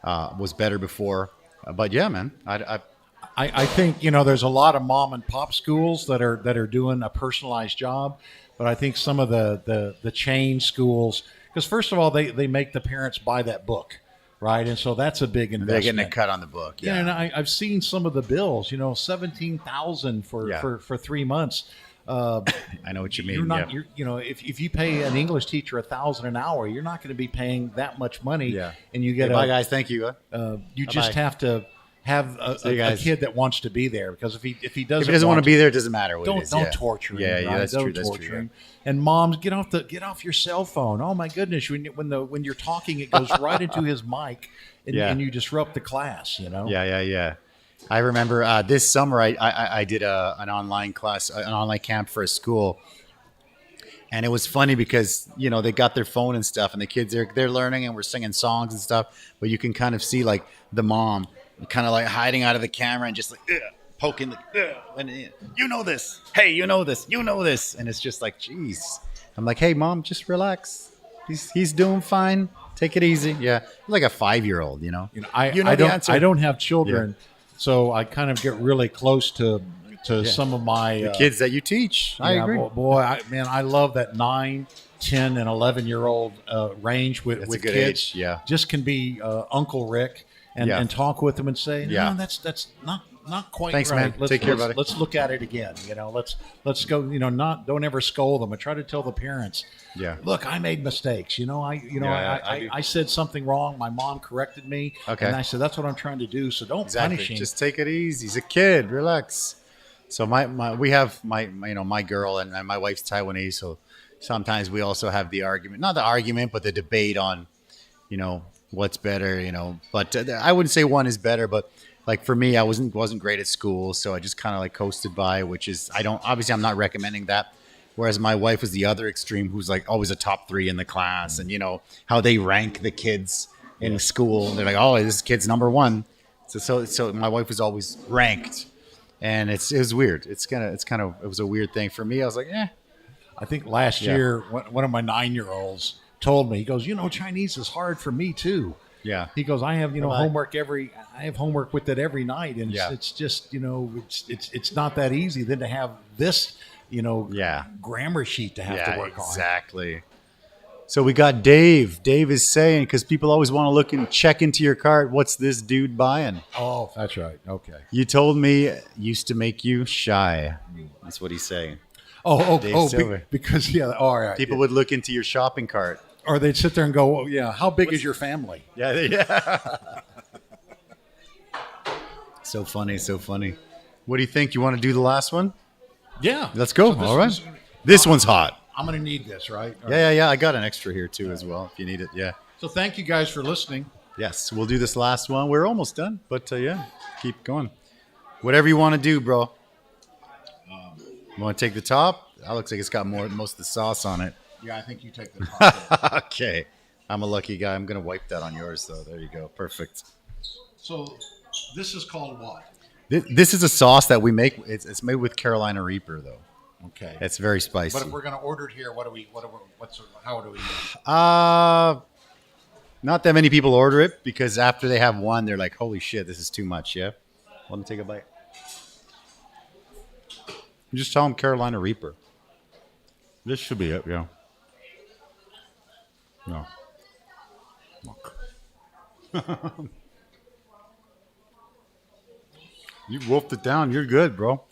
was better before. But yeah, man, I think, there's a lot of mom and pop schools that are doing a personalized job. But I think some of the chain schools, because first of all, they make the parents buy that book, right? And so that's a big investment. They're getting a cut on the book. Yeah, and I've seen some of the bills, $17,000 for 3 months. I know what you mean. If you pay an English teacher $1,000 an hour, you're not going to be paying that much money. Yeah. And you get bye guys, thank you. You just have to have a kid that wants to be there, because if he doesn't want to be there, it doesn't matter what don't, it is. Don't torture him. Yeah, right? That's don't true. Torture him. And moms, get off your cell phone. Oh my goodness, when you're talking, it goes right into his mic, and you disrupt the class. Yeah. I remember this summer I did an online class, an online camp for a school. And it was funny because, they got their phone and stuff and the kids, they're learning and we're singing songs and stuff. But you can kind of see like the mom kind of like hiding out of the camera and just like poking and you know this. Hey, you know this. And it's just like, geez. I'm like, hey, mom, just relax. He's doing fine. Take it easy. Yeah. Like a 5-year-old, I don't have children. Yeah. So I kind of get really close to some of my the kids that you teach. I agree. Boy, I love that 9, 10, and 11-year-old range with a good kids. Age. Yeah, just can be Uncle Rick and talk with them and say, no, that's not quite Thanks, right. Man. Take care, buddy. Let's look at it again. Let's go. Don't ever scold them. I try to tell the parents. Yeah. Look, I made mistakes. I said something wrong. My mom corrected me. Okay. And I said that's what I'm trying to do. So don't punish him. Just take it easy. He's a kid. Relax. So we have my girl and my wife's Taiwanese. So sometimes we also have not the argument, but the debate on, what's better. But I wouldn't say one is better, but. Like for me, I wasn't great at school, so I just kind of like coasted by, which is I'm not recommending that. Whereas my wife was the other extreme, who's like always a top 3 in the class, and how they rank the kids in school. They're like, oh, this kid's number 1. So my wife was always ranked, and it was weird. It was a weird thing for me. I was like, I think last year one of my 9-year-olds told me, he goes, Chinese is hard for me too. Yeah. He goes, I have, homework I have homework with it every night. And it's just, it's not that easy then to have this, grammar sheet to have to work on. Exactly. So we got Dave. Dave is saying, because people always want to look and check into your cart, what's this dude buying? Oh, that's right. Okay. You told me used to make you shy. That's what he's saying. Because, all right. People would look into your shopping cart. Or they'd sit there and go, how big is your family? Yeah. So funny. What do you think? You want to do the last one? Yeah. Let's go. All right. This one's hot. I'm going to need this, right? Yeah. I got an extra here too as well if you need it. Yeah. So thank you guys for listening. Yes. We'll do this last one. We're almost done. But keep going. Whatever you want to do, bro. You want to take the top? That looks like it's got most of the sauce on it. Yeah, I think you take the top. Okay. I'm a lucky guy. I'm going to wipe that on yours, though. There you go. Perfect. So this is called what? This is a sauce that we make. It's made with Carolina Reaper, though. Okay. It's very spicy. But if we're going to order it here, how do we eat it? Not that many people order it because after they have one, they're like, holy shit, this is too much. Yeah. Let me take a bite. Just tell them Carolina Reaper. This should be it. Yeah. No. You wolfed it down. You're good, bro.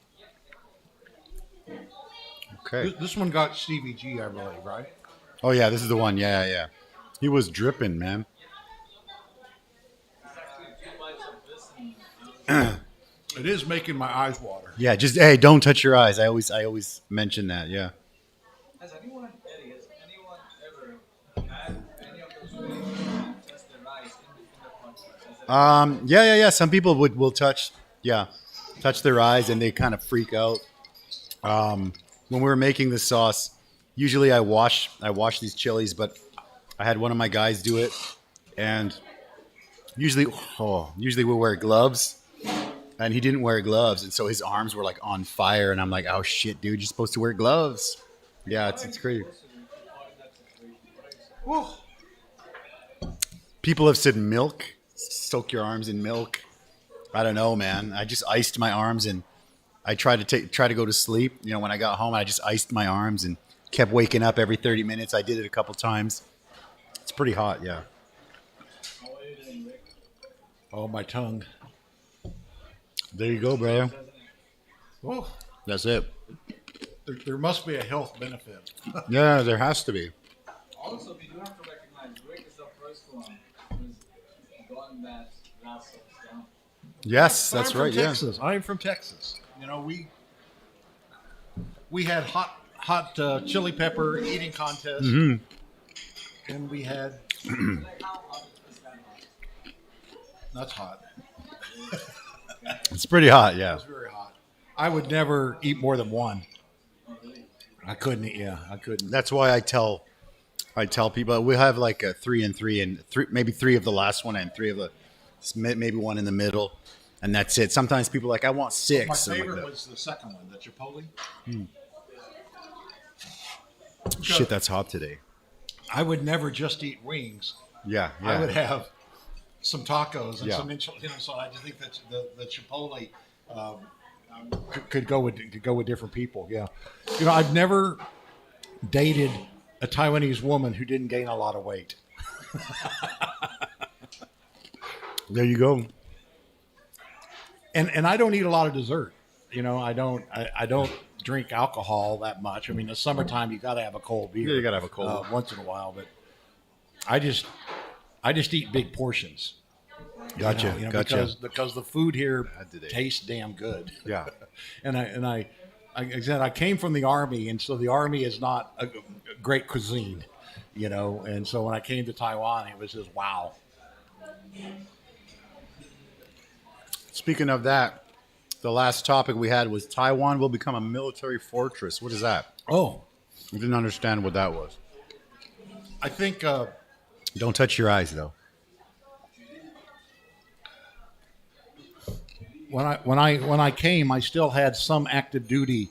Okay. This one got Stevie G, I believe, right? Oh, yeah. This is the one. Yeah. He was dripping, man. It is making my eyes water. Yeah, just, hey, don't touch your eyes. I always mention that, yeah. Has anyone ever had any of those ways to test their eyes in the process? Yeah. Some people will touch their eyes and they kind of freak out. When we were making the sauce, usually I wash these chilies, but I had one of my guys do it, and usually we'll wear gloves, and he didn't wear gloves, and so his arms were like on fire, and I'm like, oh shit, dude, you're supposed to wear gloves. Yeah, it's crazy. People have said milk, soak your arms in milk. I don't know, man. I just iced my arms, and I tried to go to sleep. You know, when I got home, I just iced my arms and kept waking up every 30 minutes. I did it a couple times. It's pretty hot, yeah. Oh, my tongue. There you go, bro. Oh, That's it. there must be a health benefit. Yeah, there has to be. Also, we do have to recognize Rick is the first one who's gotten that glass sauce down. Yes, that's I'm from right, yeah. Texas. I'm from Texas. You know, we had hot chili pepper eating contest, and we had that's hot. It's pretty hot, yeah. It's very hot. I would never eat more than one. I couldn't eat. Yeah, I couldn't. That's why I tell people we have like a 3 and 3 and maybe 3 of the last one and 3 of the maybe one in the middle, and that's it. Sometimes people are like, I want 6. My something favorite like that. was the second one, the Chipotle. Shit, that's hot today. I would never just eat wings. Yeah. I would have some tacos and Yeah. some so I just think that the Chipotle could go with different people. Yeah, you know, I've never dated a Taiwanese woman who didn't gain a lot of weight. There you go. And I don't eat a lot of dessert. You know, I don't drink alcohol that much. I mean, in the summertime you got to have a cold beer. Yeah, you gotta have a cold. once in a while, but I just eat big portions. Gotcha. You know, Gotcha. because the food here today. tastes damn good. Yeah. and I said I came from the Army, and so the Army is not a great cuisine, you know. And so when I came to Taiwan, it was just wow. Speaking of that, the last topic we had was Taiwan will become a military fortress. What is that? Oh, I didn't understand what that was. I think Don't touch your eyes, though. when I came, I still had some active duty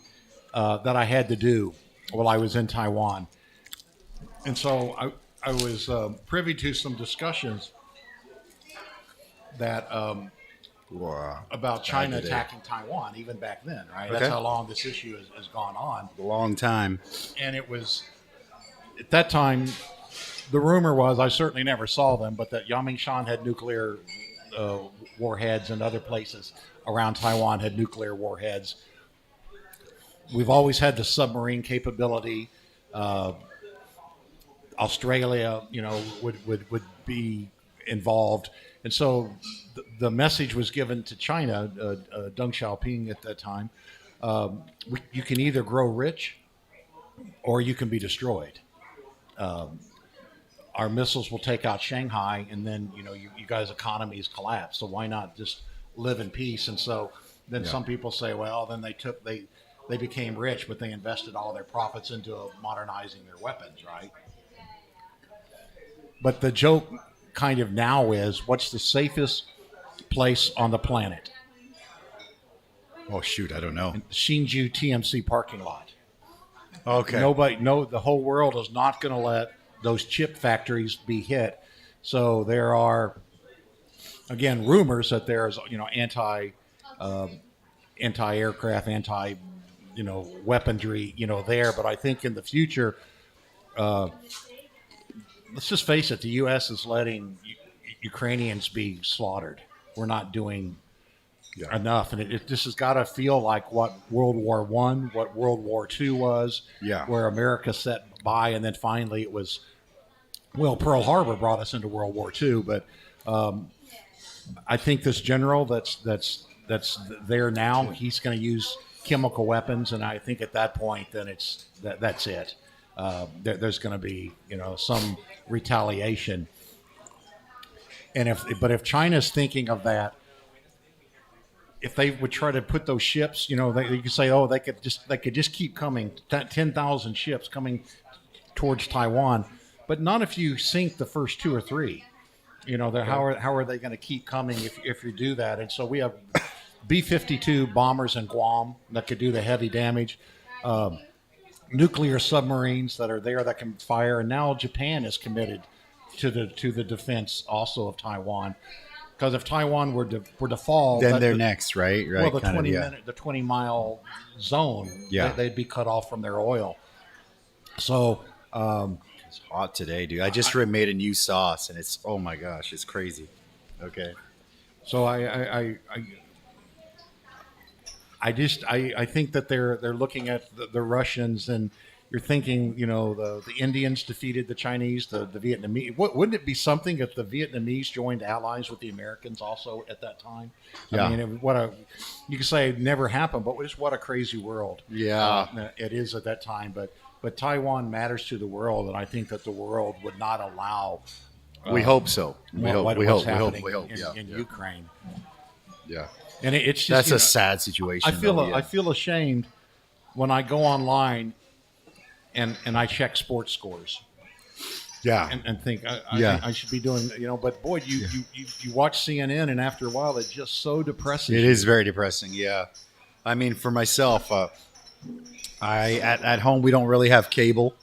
that I had to do while I was in Taiwan, and so I was privy to some discussions that about China attacking Taiwan, even back then, right? Okay. That's how long this issue has gone on. A long time. And it was, at that time, the rumor was, I certainly never saw them, but that Yangmingshan had nuclear warheads, and other places around Taiwan had nuclear warheads. We've always had the submarine capability. Australia, you know, would be involved. And so the message was given to China, Deng Xiaoping at that time, you can either grow rich or you can be destroyed. Our missiles will take out Shanghai, and then, you know, you guys' economies collapse. So why not just live in peace? And so then some people say, well, then they became rich, but they invested all their profits into modernizing their weapons, right? But the joke kind of now is, what's the safest place on the planet? Oh, shoot, I don't know. Hsinchu TMC parking lot. Okay. The whole world is not going to let those chip factories be hit. So there are, again, rumors that there's, anti-aircraft, weaponry, there. But I think in the future, let's just face it, the U.S. is letting Ukrainians be slaughtered. We're not doing enough. And this has got to feel like what World War I, what World War II was, where America sat by, and then finally it was, Pearl Harbor brought us into World War II. But I think this general that's there now, he's going to use chemical weapons, and I think at that point, then that's it. There's going to be, some retaliation. And if China's thinking of that, if they would try to put those ships, you could say, they could just keep coming, 10,000 ships coming towards Taiwan, but not if you sink the first 2 or 3. How are they going to keep coming if you do that? And so we have B-52 bombers in Guam that could do the heavy damage. Nuclear submarines that are there that can fire, and now Japan is committed to the defense also of Taiwan, because if Taiwan were to fall, then they're next, right? Well, the 20-mile zone, they'd be cut off from their oil. So it's hot today, dude. I just made a new sauce, and it's, oh my gosh, it's crazy. Okay, so I think that they're looking at the Russians, and you're thinking, the Indians defeated the Chinese, the Vietnamese. Wouldn't it be something if the Vietnamese joined allies with the Americans also at that time? Yeah. I mean, you could say it never happened, but just what a crazy world. Yeah. It is at that time. But Taiwan matters to the world, and I think that the world would not allow. We hope so. We hope. In Ukraine. Yeah. And it's just, that's a sad situation. I feel ashamed when I go online and I check sports scores. Yeah. And think I should be doing, but boy, you watch CNN, and after a while it's just so depressing. It is very depressing. Yeah. I mean, for myself, at home, we don't really have cable.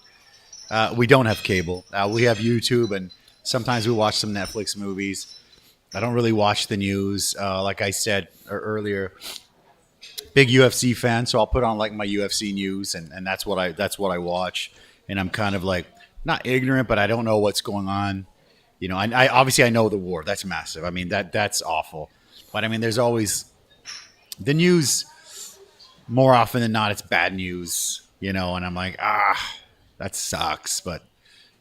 We don't have cable. We have YouTube, and sometimes we watch some Netflix movies. I don't really watch the news. Like I said earlier, big UFC fan, so I'll put on like my UFC news, and that's what I watch. And I'm kind of like not ignorant, but I don't know what's going on. I obviously I know the war. That's massive. I mean that's awful. But I mean, there's always the news. More often than not, it's bad news. And I'm like, that sucks. But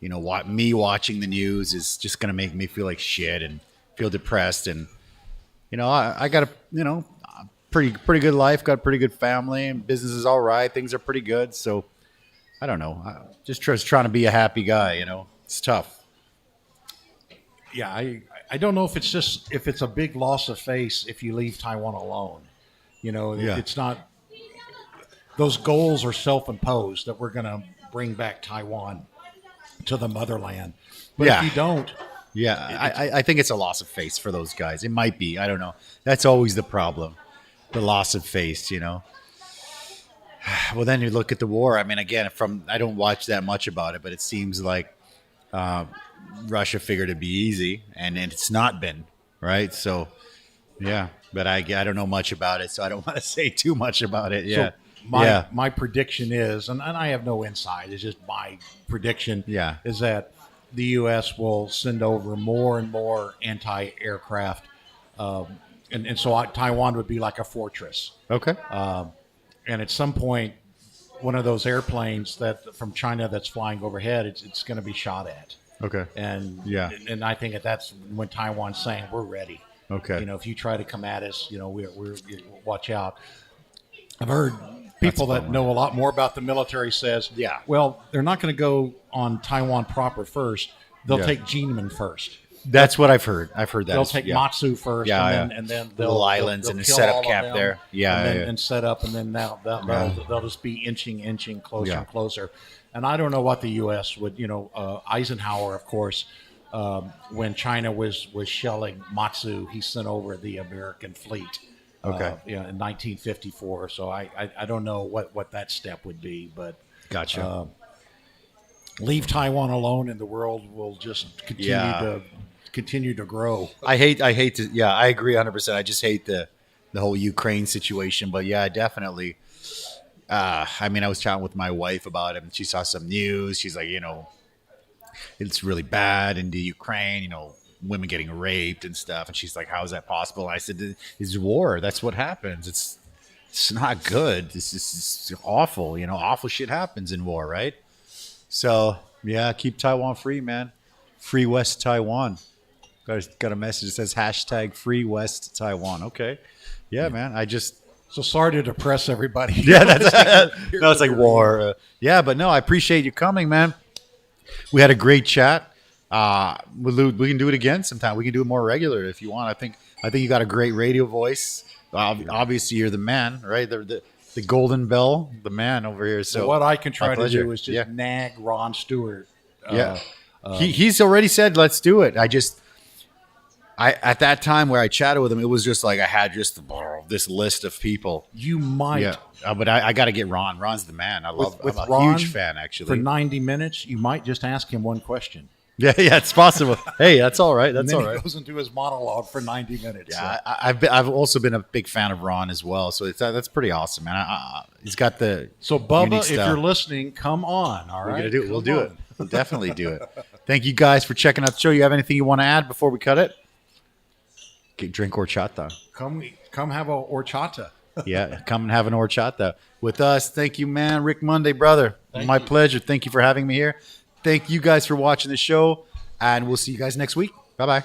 me watching the news is just gonna make me feel like shit and feel depressed. And I got a pretty good life, got a pretty good family, and business is all right. Things are pretty good. So I don't know. Just trying to be a happy guy. It's tough. Yeah, I don't know if it's a big loss of face if you leave Taiwan alone. It's not. Those goals are self-imposed that we're going to bring back Taiwan to the motherland. But if you don't. Yeah, I think it's a loss of face for those guys. It might be. I don't know. That's always the problem. The loss of face, Well, then you look at the war. I mean, again, I don't watch that much about it, but it seems like Russia figured it'd be easy, and it's not been, right? So, yeah. But I don't know much about it, so I don't want to say too much about it. Yeah. So my prediction is, and I have no insight, it's just my prediction, is that the U.S. will send over more and more anti-aircraft, and so Taiwan would be like a fortress. Okay. And at some point, one of those airplanes from China that's flying overhead, it's going to be shot at. Okay. And I think that's when Taiwan's saying we're ready. Okay. If you try to come at us, we're watch out. I've heard people that know a lot more about the military says, well, they're not going to go on Taiwan proper first. They'll take Jinmen first. That's what I've heard. I've heard that. They'll take Matsu first, and then the little islands and set up camp there. And set up, and then they'll just be inching closer and closer. And I don't know what the U.S. would, Eisenhower, of course, when China was shelling Matsu, he sent over the American fleet. Okay. In 1954. So I don't know what that step would be, but Gotcha. Leave Taiwan alone, and the world will just continue to grow. I hate to. Yeah, I agree 100%. I just hate the whole Ukraine situation. But yeah, definitely. I mean, I was chatting with my wife about it, and she saw some news. She's like, it's really bad in the Ukraine. Women getting raped and stuff. And she's like, how is that possible? I said, it's war. That's what happens. It's not good. It's awful. Awful shit happens in war, right? So, yeah, keep Taiwan free, man. Free West Taiwan. Got a message that says hashtag Free West Taiwan. Okay. Yeah, man. So sorry to depress everybody. Yeah, no, it's like war. Yeah, but no, I appreciate you coming, man. We had a great chat. We can do it again sometime. We can do it more regular if you want. I think you got a great radio voice. Obviously, you're the man, right? The golden bell, the man over here. So what I can try to do is just nag Ron Stewart. He's already said let's do it. I at that time where I chatted with him, it was just like I had just this list of people. You might, but I got to get Ron. Ron's the man. I'm a Ron, huge fan, actually. For 90 minutes, you might just ask him one question. Yeah, it's possible. Hey, that's all right. That's all right. He goes into his monologue for 90 minutes. Yeah, so. I've also been a big fan of Ron as well. So that's pretty awesome, man. He's got the Bubba, if you're listening, come on. All right, we'll do it. We'll definitely do it. Thank you guys for checking out the show. You have anything you want to add before we cut it? Drink horchata. Come have a horchata. Yeah, come and have an horchata with us. Thank you, man. Rick Monday, brother. My pleasure. Thank you for having me here. Thank you guys for watching the show, and we'll see you guys next week. Bye-bye.